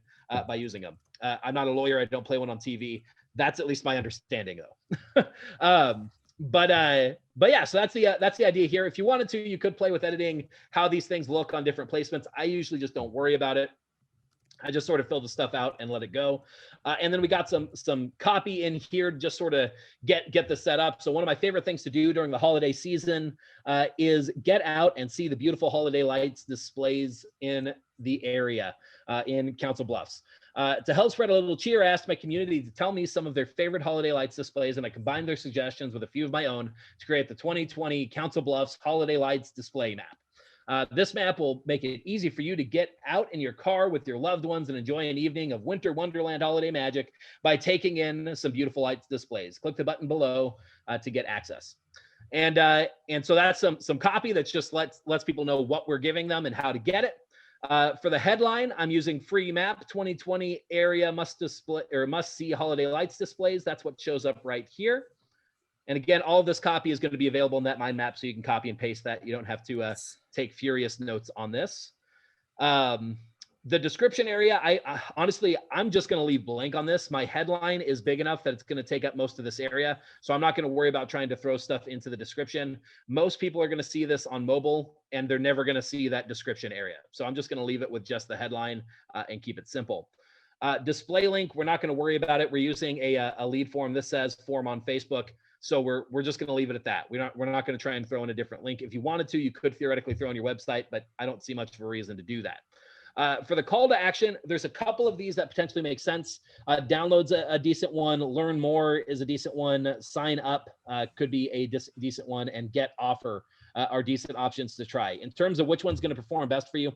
by using them. I'm not a lawyer. I don't play one on TV. That's at least my understanding, though. But yeah, so that's the idea here. If you wanted to, you could play with editing how these things look on different placements. I usually just don't worry about it. I just sort of fill the stuff out and let it go. And then we got some copy in here to just sort of get this set up. So one of my favorite things to do during the holiday season is get out and see the beautiful holiday lights displays in the area in Council Bluffs. To help spread a little cheer, I asked my community to tell me some of their favorite holiday lights displays, and I combined their suggestions with a few of my own to create the 2020 Council Bluffs Holiday Lights Display Map. This map will make it easy for you to get out in your car with your loved ones and enjoy an evening of winter wonderland holiday magic by taking in some beautiful lights displays. Click the button below to get access. And so that's some copy that just lets people know what we're giving them and how to get it. For the headline, I'm using free map 2020 area must see holiday lights displays. That's what shows up right here. And again, all of this copy is going to be available in that mind map, so you can copy and paste that. You don't have to take furious notes on this. The description area, I honestly, I'm just going to leave blank on this. My headline is big enough that it's going to take up most of this area, so I'm not going to worry about trying to throw stuff into the description. Most people are going to see this on mobile, and they're never going to see that description area. So I'm just going to leave it with just the headline and keep it simple. Display link, we're not going to worry about it. We're using a lead form. This says form on Facebook. So we're just going to leave it at that. We're not going to try and throw in a different link. If you wanted to, you could theoretically throw in your website, but I don't see much of a reason to do that. For the call to action, there's a couple of these that potentially make sense. Download's a decent one. Learn more is a decent one. Sign up could be a decent one, and get offer are decent options to try. In terms of which one's going to perform best for you,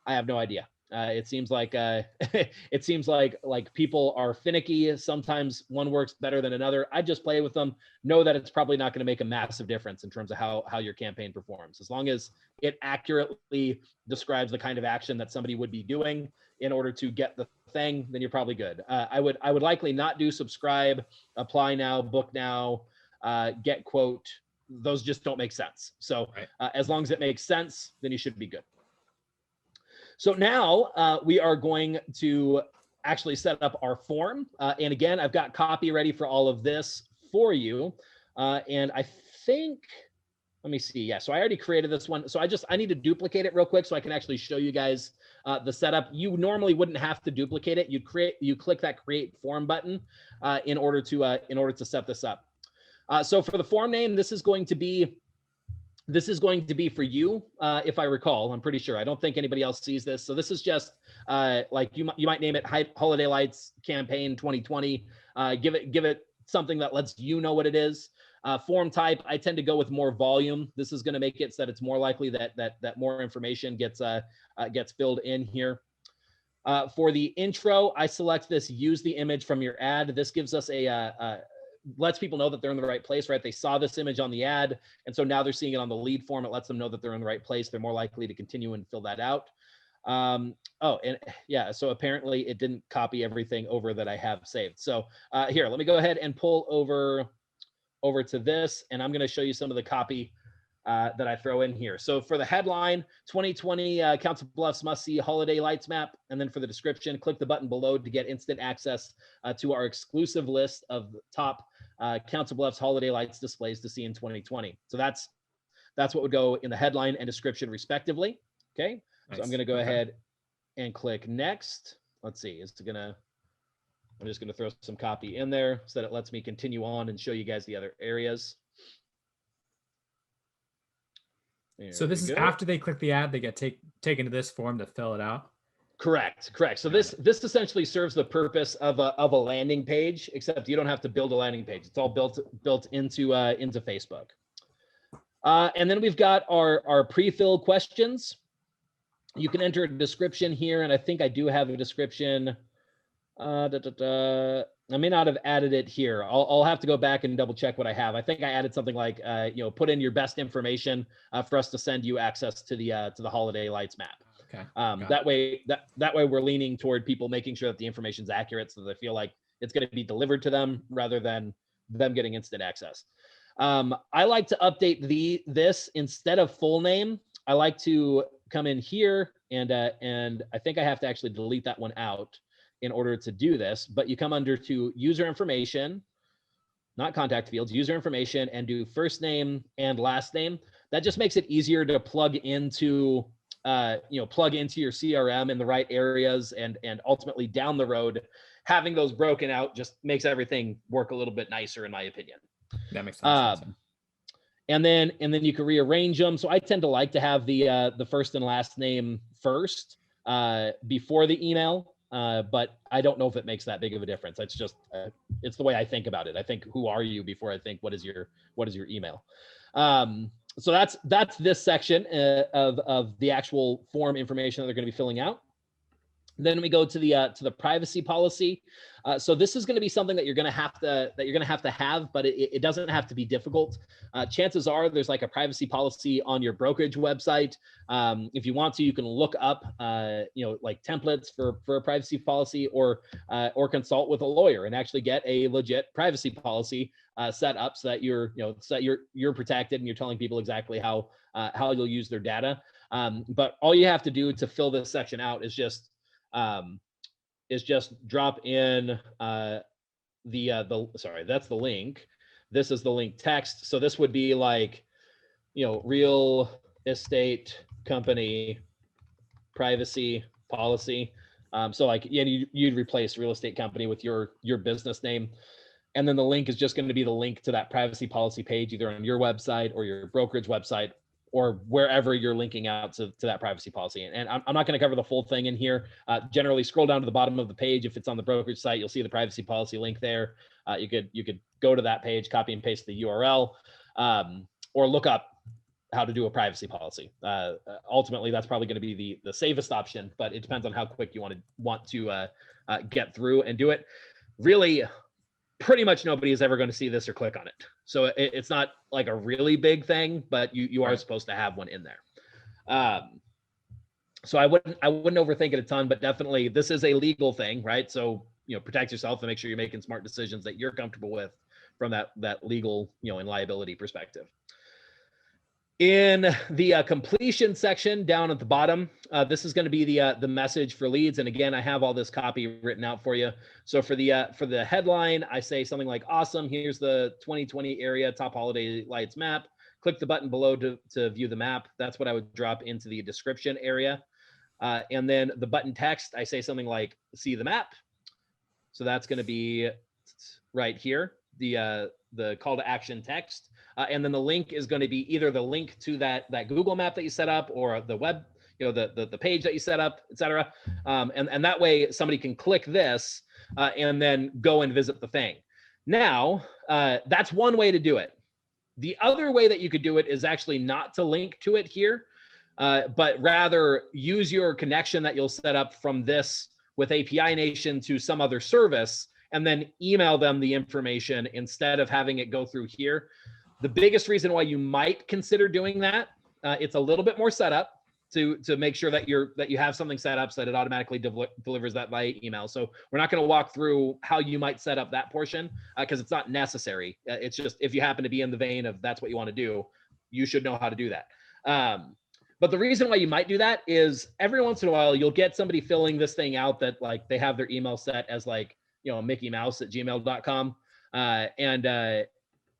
I have no idea. It seems like it seems like people are finicky. Sometimes one works better than another. I just play with them. Know that it's probably not going to make a massive difference in terms of how your campaign performs. As long as it accurately describes the kind of action that somebody would be doing in order to get the thing, then you're probably good. I would likely not do subscribe, apply now, book now, get quote. Those just don't make sense. So as long as it makes sense, then you should be good. So now we are going to actually set up our form. And again, I've got copy ready for all of this for you. And I think, let me see. Yeah, so I already created this one. So I need to duplicate it real quick so I can actually show you guys the setup. You normally wouldn't have to duplicate it. You click that create form button in order to set this up. So for the form name, this is going to be for you, if I recall. I'm pretty sure. I don't think anybody else sees this. So this is just like you might name it Holiday Lights Campaign 2020. Give it something that lets you know what it is. Form type, I tend to go with more volume. This is going to make it so that it's more likely that more information gets filled in here. For the intro, I select this use the image from your ad. This gives us lets people know that they're in the right place, right? They saw this image on the ad, and so now they're seeing it on the lead form. It lets them know that they're in the right place. They're more likely to continue and fill that out. Oh, and yeah, so apparently it didn't copy everything over that I have saved. So here, let me go ahead and pull over to this, and I'm going to show you some of the copy that I throw in here. So for the headline, 2020 Council Bluffs must-see holiday lights map, and then for the description, click the button below to get instant access to our exclusive list of the top Council Bluffs holiday lights displays to see in 2020. So that's what would go in the headline and description respectively. Okay, nice. So I'm going to go ahead and click next. Let's see, I'm just going to throw some copy in there so that it lets me continue on and show you guys the other areas. So this is after they click the ad, they get taken to this form to fill it out. Correct. So this essentially serves the purpose of a landing page, except you don't have to build a landing page. It's all built into Facebook. And then we've got our pre-filled questions. You can enter a description here, and I think I do have a description. I may not have added it here. I'll have to go back and double check what I have. I think I added something like, put in your best information for us to send you access to the holiday lights map. Okay. That way we're leaning toward people making sure that the information's accurate, so that they feel like it's going to be delivered to them rather than them getting instant access. I like to update this instead of full name. I like to come in here and I think I have to actually delete that one out in order to do this, but you come under to user information, not contact fields, user information, and do first name and last name. That just makes it easier to plug into your CRM in the right areas, and ultimately down the road, having those broken out just makes everything work a little bit nicer, in my opinion. That makes sense. And then you can rearrange them. So I tend to like to have the first and last name first before the email. But I don't know if it makes that big of a difference. It's just it's the way I think about it. I think, who are you, before I think what is your email. So that's this section of the actual form information that they're going to be filling out. Then we go to the privacy policy. So this is going to be something that you're going to have to have, but it doesn't have to be difficult. Chances are there's like a privacy policy on your brokerage website. If you want to, you can look up like templates for a privacy policy, or consult with a lawyer and actually get a legit privacy policy set up so that you're protected and you're telling people exactly how you'll use their data. But all you have to do to fill this section out is just drop in that's the link. This is the link text. So this would be like, real estate company privacy policy. So like, you'd replace real estate company with your business name. And then the link is just going to be the link to that privacy policy page, either on your website or your brokerage website, or wherever you're linking out to that privacy policy. And I'm not going to cover the full thing in here. Generally, scroll down to the bottom of the page. If it's on the brokerage site, you'll see the privacy policy link there. You could go to that page, copy and paste the URL, or look up how to do a privacy policy. Ultimately, that's probably going to be the safest option, but it depends on how quick you want to get through and do it. Really, pretty much nobody is ever going to see this or click on it. So it's not like a really big thing, but you are supposed to have one in there. So I wouldn't overthink it a ton, but definitely this is a legal thing, right? So, protect yourself and make sure you're making smart decisions that you're comfortable with from that legal, and liability perspective. In the completion section down at the bottom, this is going to be the message for leads. And again, I have all this copy written out for you. So for the headline, I say something like, awesome, here's the 2020 area top holiday lights map. Click the button below to view the map. That's what I would drop into the description area. And then the button text, I say something like, see the map. So that's going to be right here, the call to action text. And then the link is going to be either the link to that Google map that you set up, or the web, the page that you set up, et cetera. And that way somebody can click this and then go and visit the thing. Now, that's one way to do it. The other way that you could do it is actually not to link to it here, but rather use your connection that you'll set up from this with API Nation to some other service, and then email them the information instead of having it go through here. The biggest reason why you might consider doing that, it's a little bit more setup to make sure that you have something set up so that it automatically delivers that via email. So we're not going to walk through how you might set up that portion because it's not necessary. It's just if you happen to be in the vein of that's what you want to do, you should know how to do that. But the reason why you might do that is every once in a while you'll get somebody filling this thing out that like they have their email set as like Mickey Mouse at gmail.com,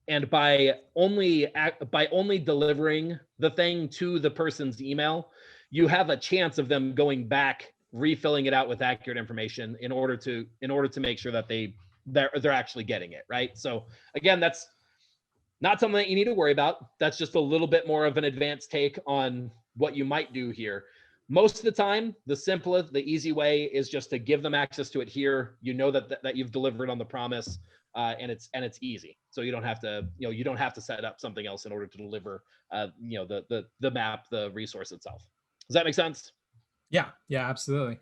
and by only delivering the thing to the person's email, you have a chance of them going back, refilling it out with accurate information in order to make sure that they're actually getting it, right? So again, that's not something that you need to worry about. That's just a little bit more of an advanced take on what you might do here. Most of the time, the easy way is just to give them access to it here. That you've delivered on the promise. And it's easy, so you don't have to set up something else in order to deliver the map, the resource itself. Does that make sense? Yeah, absolutely.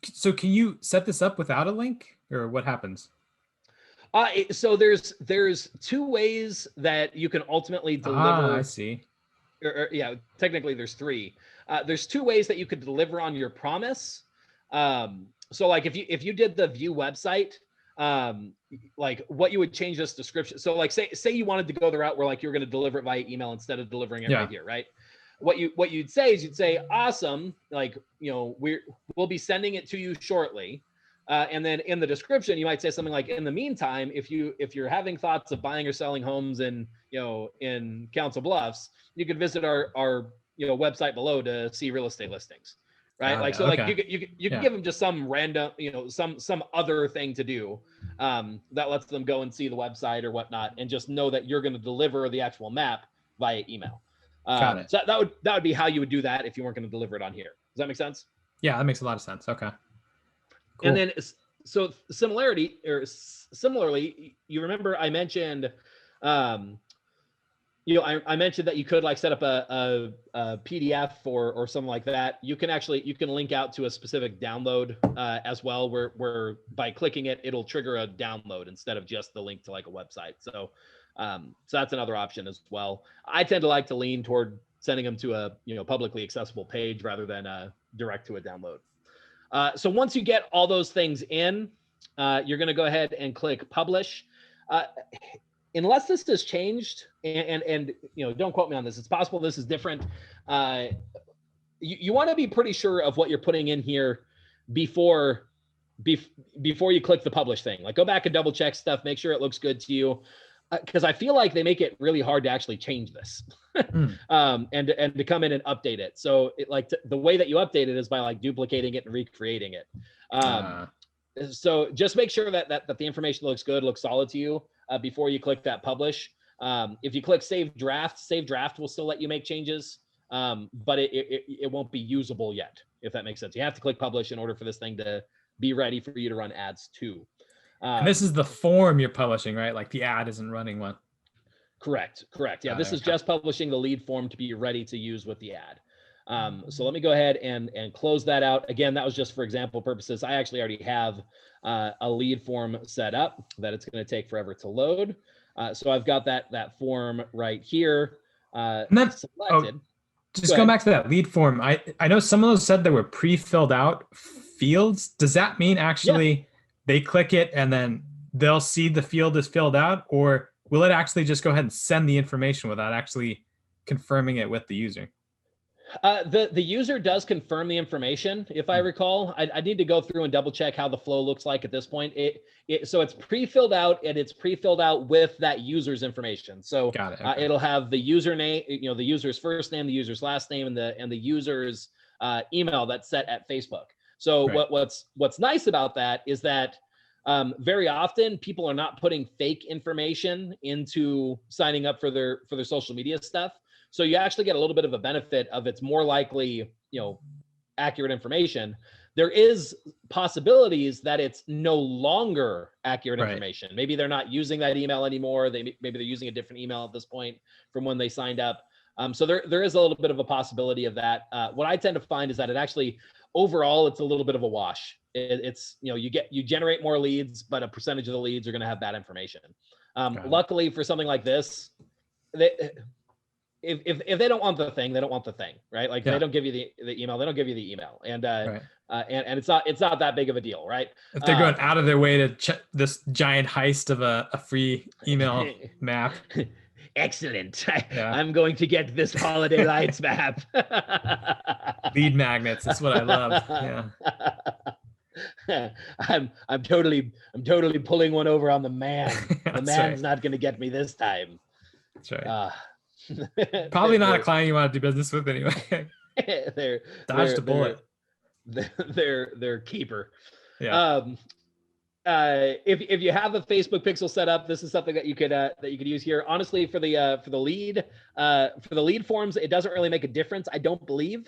So can you set this up without a link, or what happens? So there's two ways that you can ultimately deliver. I see. Yeah, technically there's three. There's two ways that you could deliver on your promise. So like if you did the view website, like what you would change this description. So like say you wanted to go the route where like you're going to deliver it via email instead of delivering it right here, right? What you'd say is you'd say, awesome, like we'll be sending it to you shortly. And then in the description, you might say something like, in the meantime, if you're having thoughts of buying or selling homes in Council Bluffs, you could visit our website below to see real estate listings. Right. Like, so like you can give them just some random, some other thing to do that lets them go and see the website or whatnot, and just know that you're going to deliver the actual map via email. Got it. So that would be how you would do that if you weren't going to deliver it on here. Does that make sense? Yeah, that makes a lot of sense. Okay. Cool. And then, so similarly, you remember I mentioned, I mentioned that you could like set up a PDF or something like that. You can link out to a specific download as well, where by clicking it, it'll trigger a download instead of just the link to like a website. So that's another option as well. I tend to like to lean toward sending them to a publicly accessible page rather than direct to a download. So once you get all those things in, you're going to go ahead and click publish. Unless this has changed, and don't quote me on this, it's possible this is different. You want to be pretty sure of what you're putting in here before you click the publish thing. Like, go back and double check stuff, make sure it looks good to you, because I feel like they make it really hard to actually change this and to come in and update it. So the way that you update it is by like duplicating it and recreating it. So just make sure that the information looks good, looks solid to you before you click that publish. If you click save draft will still let you make changes, but it won't be usable yet, if that makes sense. You have to click publish in order for this thing to be ready for you to run ads to. And this is the form you're publishing, right? Like the ad isn't running one. Correct. Yeah, this is Okay. just publishing the lead form to be ready to use with the ad. So let me go ahead and close that out. Again, that was just for example purposes. I actually already have a lead form set up that it's going to take forever to load. So I've got that form right here And then, selected. just going back to that lead form, I know some of those said they were pre-filled out fields. Does that mean actually they click it and then they'll see the field is filled out, or will it actually just go ahead and send the information without actually confirming it with the user? The user does confirm the information, if I recall. I need to go through and double check how the flow looks like at this point. So it's pre-filled out, and it's pre-filled out with that user's information. So Got it. Okay. It'll have the username, the user's first name, the user's last name, and the user's email that's set at Facebook. So Right. what's nice about that is that very often people are not putting fake information into signing up for their social media stuff. So you actually get a little bit of a benefit of it's more likely, accurate information. There is possibilities that it's no longer accurate information. Maybe they're not using that email anymore. Maybe they're using a different email at this point from when they signed up. So there is a little bit of a possibility of that. What I tend to find is that it actually, overall, it's a little bit of a wash. It's, you generate more leads, but a percentage of the leads are going to have bad information. Luckily for something like this, if they don't want the thing, they don't want the thing, right? Like they don't give you the email, they don't give you the email, and it's not that big of a deal, right? If they're going out of their way to check this giant heist of a free email map. Excellent. I'm going to get this holiday lights map. Lead magnets. That's what I love. Yeah. I'm totally pulling one over on the man. The man's right. not going to get me this time. That's right. Probably not a client you want to do business with anyway. Dodged a bullet. They're keeper. Yeah. If you have a Facebook pixel set up, this is something that you could use here. Honestly, for the lead forms, it doesn't really make a difference, I don't believe,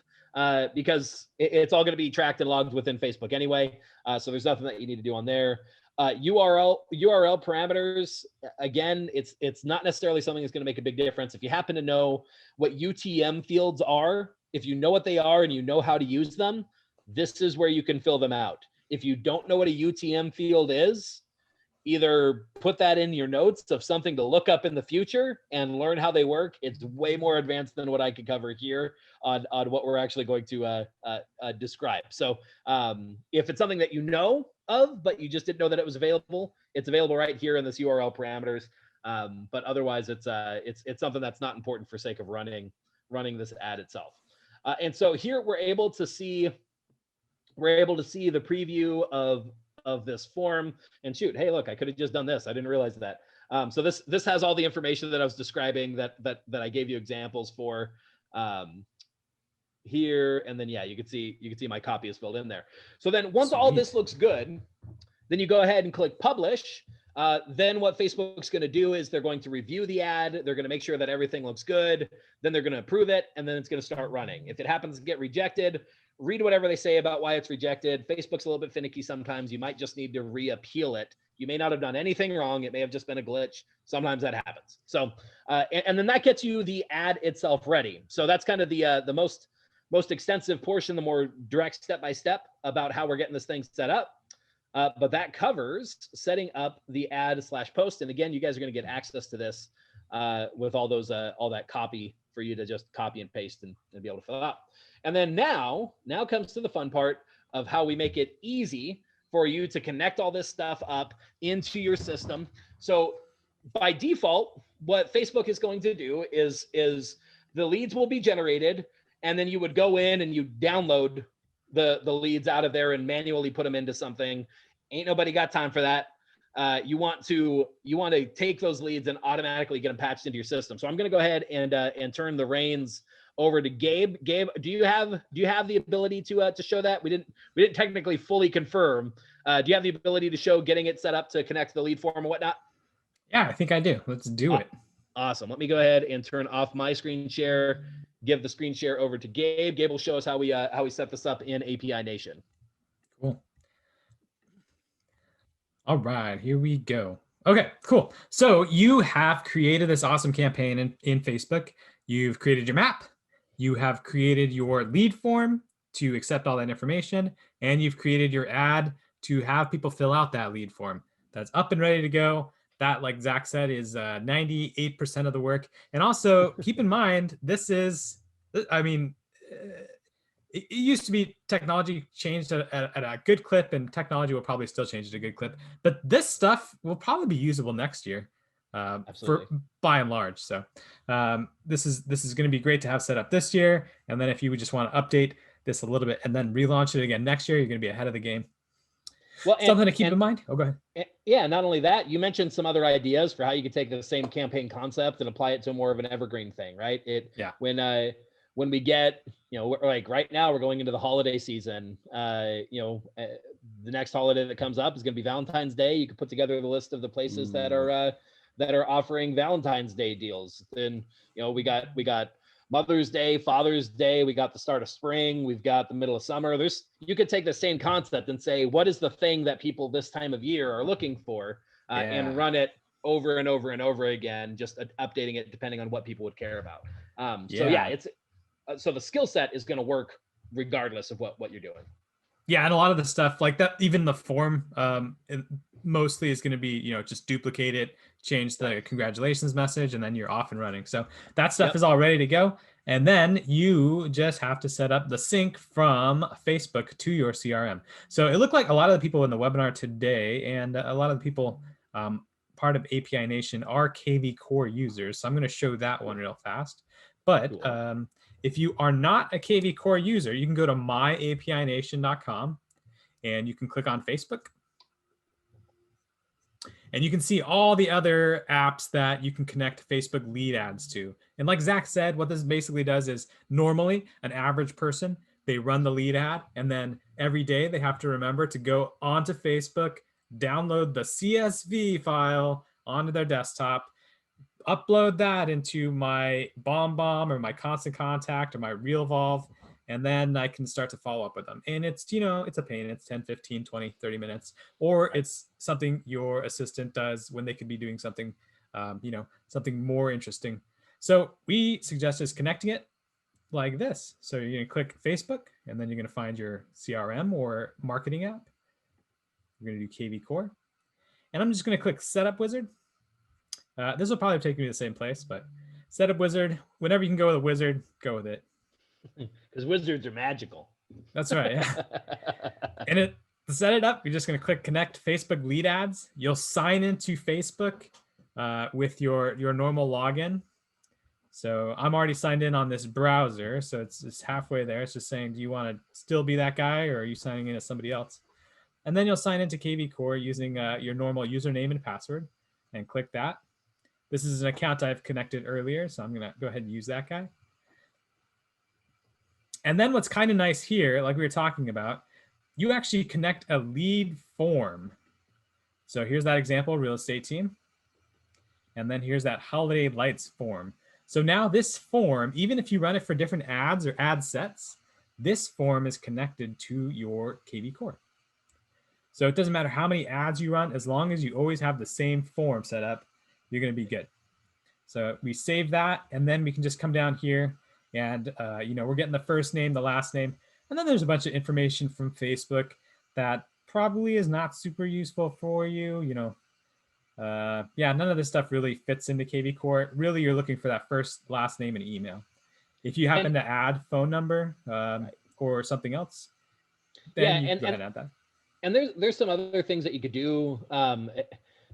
because it's all going to be tracked and logged within Facebook anyway. So there's nothing that you need to do on there. URL parameters, again, it's not necessarily something that's going to make a big difference. If you happen to know what UTM fields are, if you know what they are and you know how to use them, this is where you can fill them out. If you don't know what a UTM field is, either put that in your notes of something to look up in the future and learn how they work. It's way more advanced than what I could cover here on what we're actually going to describe. So if it's something that you know of, but you just didn't know that it was available, it's available right here in this URL parameters. But otherwise, it's something that's not important for sake of running this ad itself. And so here we're able to see the preview of this form, and shoot, hey, look, I could have just done this. I didn't realize that. So this has all the information that I was describing that I gave you examples for here, and then you can see my copy is filled in there. So then once all this looks good, then you go ahead and click publish. Then what Facebook's going to do is they're going to review the ad. They're going to make sure that everything looks good. Then they're going to approve it, and then it's going to start running. If it happens to get rejected, read whatever they say about why it's rejected. Facebook's a little bit finicky sometimes. You might just need to reappeal it. You may not have done anything wrong. It may have just been a glitch. Sometimes that happens. So, and then that gets you the ad itself ready. So that's kind of the most extensive portion, the more direct step-by-step about how we're getting this thing set up. But that covers setting up the ad/post. And again, you guys are going to get access to this with all that copy for you to just copy and paste and be able to fill out. And then now comes to the fun part of how we make it easy for you to connect all this stuff up into your system. So by default, what Facebook is going to do is the leads will be generated, and then you would go in and you download the leads out of there and manually put them into something. Ain't nobody got time for that. You want to take those leads and automatically get them patched into your system. So I'm going to go ahead and turn the reins over to Gabe. Gabe, do you have the ability to show that? We didn't technically fully confirm. Do you have the ability to show getting it set up to connect to the lead form and whatnot? Yeah, I think I do. Let's do it. Awesome. Let me go ahead and turn off my screen share. Give the screen share over to Gabe. Gabe will show us how we set this up in API Nation. Cool. All right, here we go. Okay, cool. So you have created this awesome campaign in Facebook. You've created your map. You have created your lead form to accept all that information. And you've created your ad to have people fill out that lead form. That's up and ready to go. That, like Zach said, is 98% of the work. And also keep in mind, this is, I mean, it used to be technology changed at a good clip, and technology will probably still change at a good clip. But this stuff will probably be usable next year, for by and large. So this is going to be great to have set up this year. And then if you would just want to update this a little bit and then relaunch it again next year, you're going to be ahead of the game. Well, something to keep in mind. Oh, go ahead. Yeah, not only that, you mentioned some other ideas for how you could take the same campaign concept and apply it to more of an evergreen thing, right? When we get, like right now we're going into the holiday season, the next holiday that comes up is going to be Valentine's Day. You can put together the list of the places that are offering Valentine's Day deals. Then, we got Mother's Day, Father's Day, we got the start of spring, we've got the middle of summer. You could take the same concept and say, what is the thing that people this time of year are looking for, and run it over and over and over again, just updating it depending on what people would care about. So the skill set is going to work regardless of what you're doing. Yeah, and a lot of the stuff like that, even the form, mostly is going to be, just duplicate it, change the congratulations message, and then you're off and running. So that stuff is all ready to go. And then you just have to set up the sync from Facebook to your CRM. So it looked like a lot of the people in the webinar today, and a lot of the people part of API Nation, are KV Core users. So I'm going to show that one real fast. But if you are not a KV Core user, you can go to myapination.com and you can click on Facebook. And you can see all the other apps that you can connect Facebook lead ads to. And like Zach said, what this basically does is normally an average person, they run the lead ad, and then every day they have to remember to go onto Facebook, download the CSV file onto their desktop, upload that into my BombBomb or my Constant Contact or my RealVolve, and then I can start to follow up with them. And it's, it's a pain. It's 10, 15, 20, 30 minutes, or it's something your assistant does when they could be doing something, something more interesting. So we suggest just connecting it like this. So you're going to click Facebook, and then you're going to find your CRM or marketing app. We're going to do KV Core. And I'm just going to click Setup Wizard. This will probably take me to the same place, but Setup Wizard, whenever you can go with a wizard, go with it. Because wizards are magical. That's right, yeah. And to set it up, you're just going to click Connect Facebook Lead Ads. You'll sign into Facebook with your normal login. So I'm already signed in on this browser, so it's halfway there. It's just saying, do you want to still be that guy, or are you signing in as somebody else? And then you'll sign into KV Core using your normal username and password, and click that. This is an account I've connected earlier, so I'm going to go ahead and use that guy. And then what's kind of nice here, like we were talking about, you actually connect a lead form. So here's that example, real estate team. And then here's that holiday lights form. So now this form, even if you run it for different ads or ad sets, this form is connected to your KV Core. So it doesn't matter how many ads you run, as long as you always have the same form set up, you're going to be good. So we save that, and then we can just come down here, and we're getting the first name, the last name, and then there's a bunch of information from Facebook that probably is not super useful for you. None of this stuff really fits into KV Core. Really, you're looking for that first, last name, and email. If you happen to add phone number or something else, then you can go ahead and add that. And there's some other things that you could do.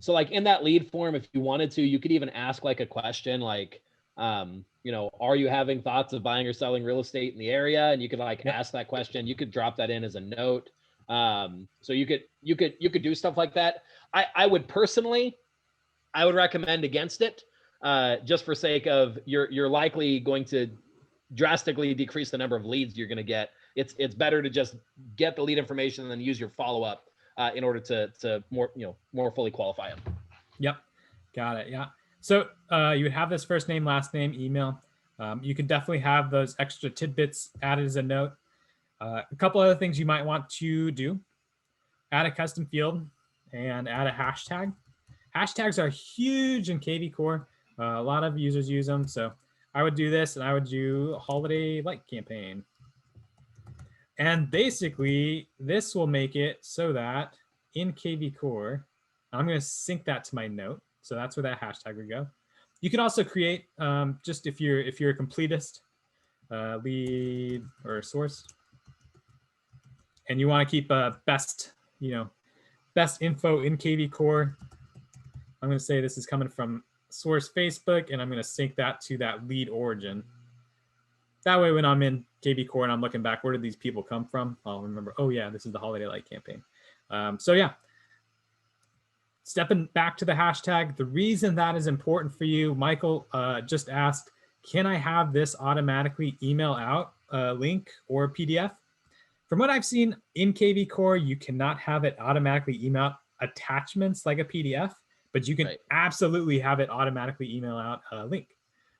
So like in that lead form, if you wanted to, you could even ask like a question like, are you having thoughts of buying or selling real estate in the area? And you could ask that question. You could drop that in as a note. So you could do stuff like that. I would recommend against it, just for sake of you're likely going to drastically decrease the number of leads you're going to get. It's better to just get the lead information and then use your follow-up in order to more fully qualify them. Yep, got it. Yeah. So you would have this first name, last name, email. You could definitely have those extra tidbits added as a note. A couple other things you might want to do: add a custom field and add a hashtag. Hashtags are huge in KV Core. A lot of users use them. So I would do this, and I would do a holiday light campaign. And basically, this will make it so that in KV Core, I'm going to sync that to my note. So that's where that hashtag would go. You can also create, just if you're a completist, lead or source, and you want to keep best info in KV Core. I'm going to say this is coming from source Facebook, and I'm going to sync that to that lead origin. That way, when I'm in KV Core and I'm looking back, where did these people come from? I'll remember, oh yeah, this is the holiday light campaign. So yeah, stepping back to the hashtag, the reason that is important for you, Michael just asked, can I have this automatically email out a link or a PDF? From what I've seen in KV Core, you cannot have it automatically email out attachments like a PDF, but you can absolutely have it automatically email out a link.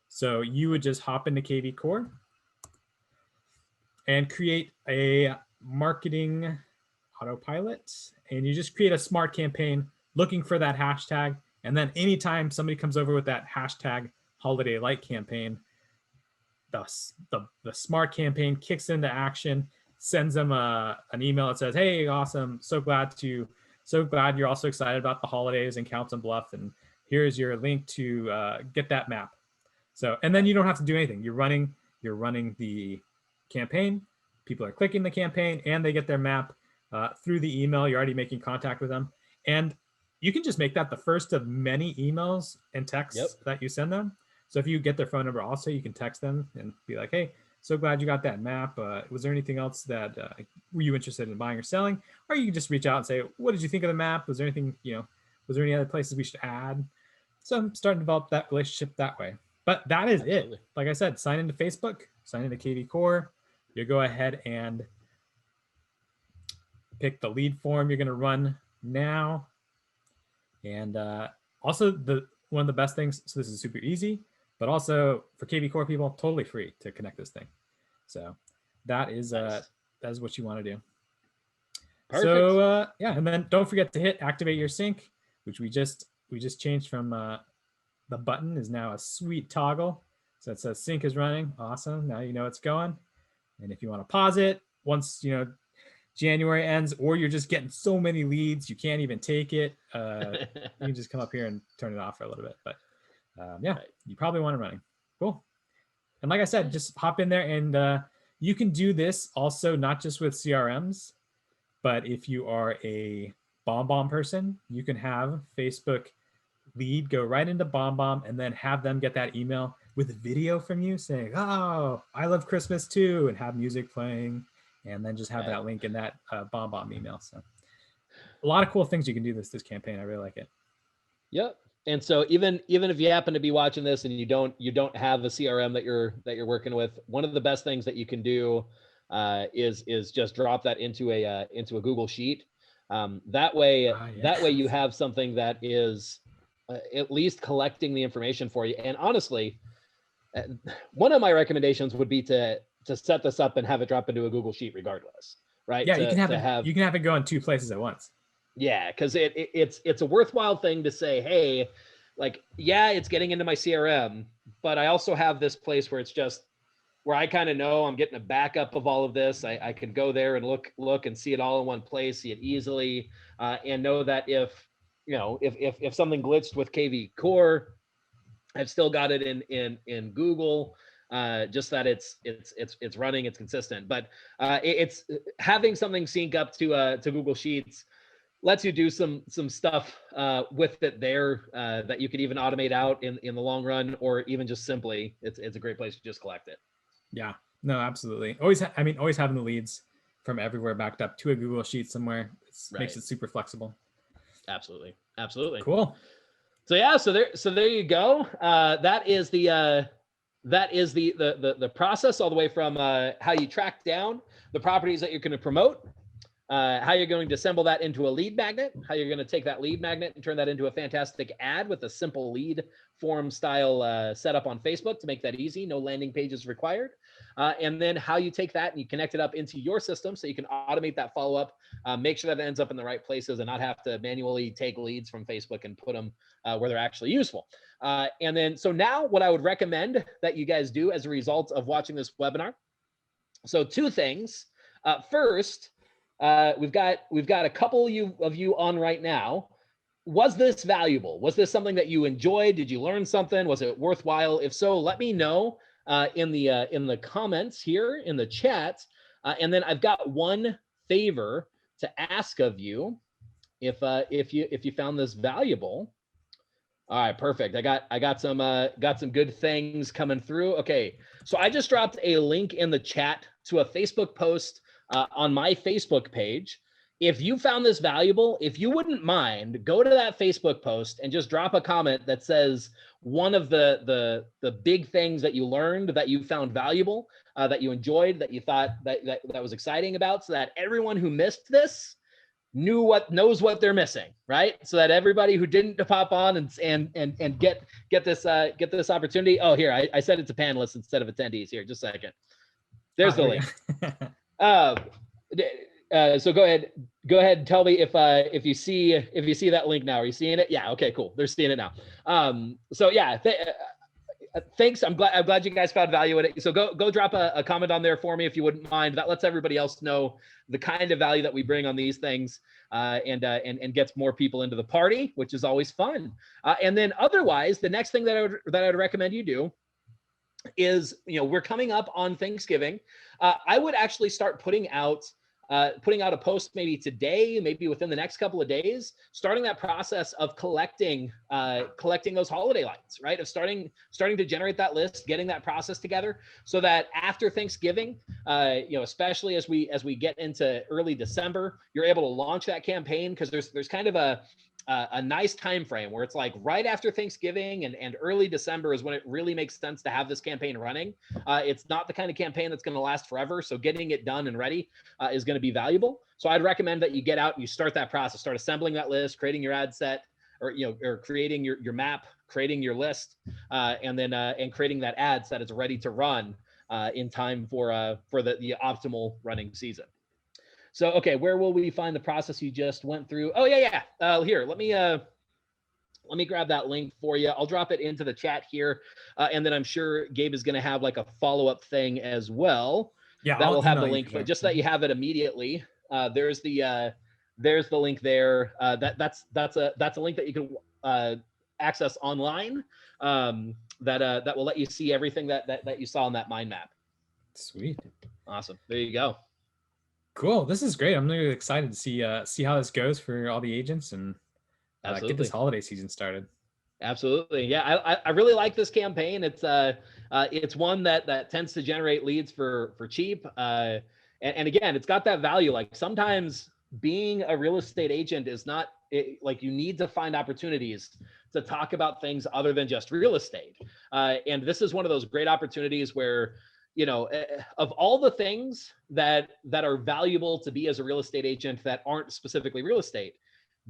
So you would just hop into KV Core and create a marketing autopilot, and you just create a smart campaign looking for that hashtag. And then anytime somebody comes over with that hashtag holiday light campaign, the smart campaign kicks into action, sends them an email that says, hey, awesome, so glad you're also excited about the holidays in Council Bluff, and here's your link to get that map. So, and then you don't have to do anything. You're running the campaign, people are clicking the campaign, and they get their map through the email. You're already making contact with them, and you can just make that the first of many emails and texts that you send them. So if you get their phone number also, you can text them and be like, hey, so glad you got that map. Was there anything else that were you interested in buying or selling? Or you can just reach out and say, what did you think of the map? Was there anything, was there any other places we should add? So I'm starting to develop that relationship that way. But that is it. Like I said, sign into Facebook, sign into KV Core. You go ahead and pick the lead form you're going to run now. And also one of the best things, so this is super easy, but also for KV Core people, totally free to connect this thing. So that is that's what you want to do. Perfect. So yeah, and then don't forget to hit activate your sync, which we just changed from the button is now a sweet toggle. So it says sync is running. Awesome. Now you know it's going. And if you want to pause it once January ends, or you're just getting so many leads you can't even take it, you can just come up here and turn it off for a little bit. But yeah, you probably want it running. Cool. And like I said, just hop in there, and you can do this also not just with CRMs, but if you are a BombBomb person, you can have Facebook lead go right into BombBomb and then have them get that email with a video from you saying, oh, I love Christmas too, and have music playing, and then just have that link in that BombBomb email. So a lot of cool things you can do this campaign. I really like it. Yep. And so even if you happen to be watching this and you don't have a CRM that you're working with, one of the best things that you can do is just drop that into a Google Sheet. That way you have something that is at least collecting the information for you. And honestly, one of my recommendations would be to set this up and have it drop into a Google Sheet regardless, right? Yeah, you can have it go in two places at once. Yeah, because it's a worthwhile thing to say, hey, like, yeah, it's getting into my CRM, but I also have this place where it's just where I kind of know I'm getting a backup of all of this. I can go there and look and see it all in one place, see it easily, and know that if something glitched with KV Core, I've still got it in Google. Just that it's running, it's consistent. But it's having something sync up to Google Sheets lets you do some stuff with it there that you could even automate out in the long run, or even just simply it's a great place to just collect it. Yeah, no, absolutely. Always having the leads from everywhere backed up to a Google Sheet somewhere makes it super flexible. Absolutely. Cool. So yeah, so there you go. That is the process all the way from how you track down the properties that you're going to promote, how you're going to assemble that into a lead magnet, how you're going to take that lead magnet and turn that into a fantastic ad with a simple lead form style setup on Facebook to make that easy. No landing pages required. And then how you take that and you connect it up into your system so you can automate that follow-up, make sure that it ends up in the right places and not have to manually take leads from Facebook and put them where they're actually useful. And then, so now what I would recommend that you guys do as a result of watching this webinar. So 2 things. First, we've got a couple of you on right now. Was this valuable? Was this something that you enjoyed? Did you learn something? Was it worthwhile? If so, let me know in the comments here in the chat. And then I've got one favor to ask of you. If you found this valuable. All right, perfect. I got some good things coming through. Okay, so I just dropped a link in the chat to a Facebook post on my Facebook page. If you found this valuable, if you wouldn't mind, go to that Facebook post and just drop a comment that says one of the big things that you learned, that you found valuable, that you enjoyed, that you thought that was exciting about, so that everyone who missed this knows what they're missing, right? So that everybody who didn't pop on and get this opportunity. Oh, here, I said it to panelists instead of attendees. Here, just a second. There's the link. So go ahead and tell me if you see that link now. Are you seeing it? Yeah. Okay. Cool. They're seeing it now. So yeah. Thanks. I'm glad you guys found value in it. So go drop a comment on there for me if you wouldn't mind. That lets everybody else know the kind of value that we bring on these things, and gets more people into the party, which is always fun. And then otherwise, the next thing that I would recommend you do is, we're coming up on Thanksgiving. I would actually start putting out a post maybe today, maybe within the next couple of days, starting that process of collecting those holiday lights, right? Of starting to generate that list, getting that process together, so that after Thanksgiving, especially as we get into early December, you're able to launch that campaign, because there's kind of a nice time frame where it's like right after Thanksgiving and early December is when it really makes sense to have this campaign running. It's not the kind of campaign that's going to last forever, so getting it done and ready is going to be valuable. So I'd recommend that you get out and you start that process, start assembling that list, creating your ad set, or creating your map, creating your list, and creating that ad set is ready to run in time for the optimal running season. So, okay, where will we find the process you just went through? Oh, yeah. Here, let me grab that link for you. I'll drop it into the chat here. And then I'm sure Gabe is going to have like a follow-up thing as well. Yeah, that will have the link, but just so that you have it immediately. There's the link there. That's a link that you can access online. That will let you see everything that you saw on that mind map. Sweet. Awesome. There you go. Cool. This is great. I'm really excited to see how this goes for all the agents and get this holiday season started. Absolutely. Yeah, I really like this campaign. It's one that tends to generate leads for cheap. And again, it's got that value. Like sometimes being a real estate agent is not like you need to find opportunities to talk about things other than just real estate. And this is one of those great opportunities where, of all the things that are valuable to be as a real estate agent that aren't specifically real estate,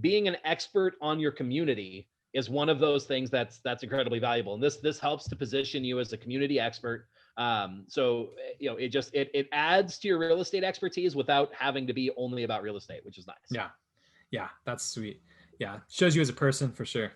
being an expert on your community is one of those things that's incredibly valuable. And this helps to position you as a community expert. So it adds to your real estate expertise without having to be only about real estate, which is nice. Yeah, that's sweet. Yeah, shows you as a person for sure.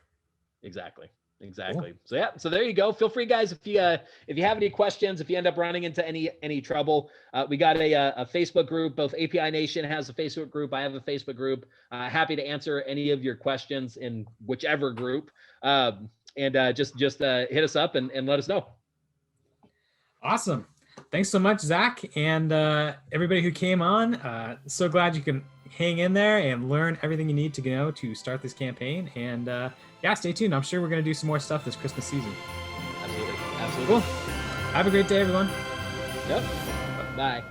Exactly. Cool. So there you go. Feel free, guys, if you have any questions, if you end up running into any trouble, we got a Facebook group. Both API Nation has a Facebook group. I have a Facebook group. Happy to answer any of your questions in whichever group. Just hit us up and let us know. Awesome. Thanks so much, Zach, and everybody who came on. So glad you can hang in there and learn everything you need to know to start this campaign. And yeah, stay tuned. I'm sure we're going to do some more stuff this Christmas season. Absolutely. Cool. Have a great day, everyone. Yep. Bye.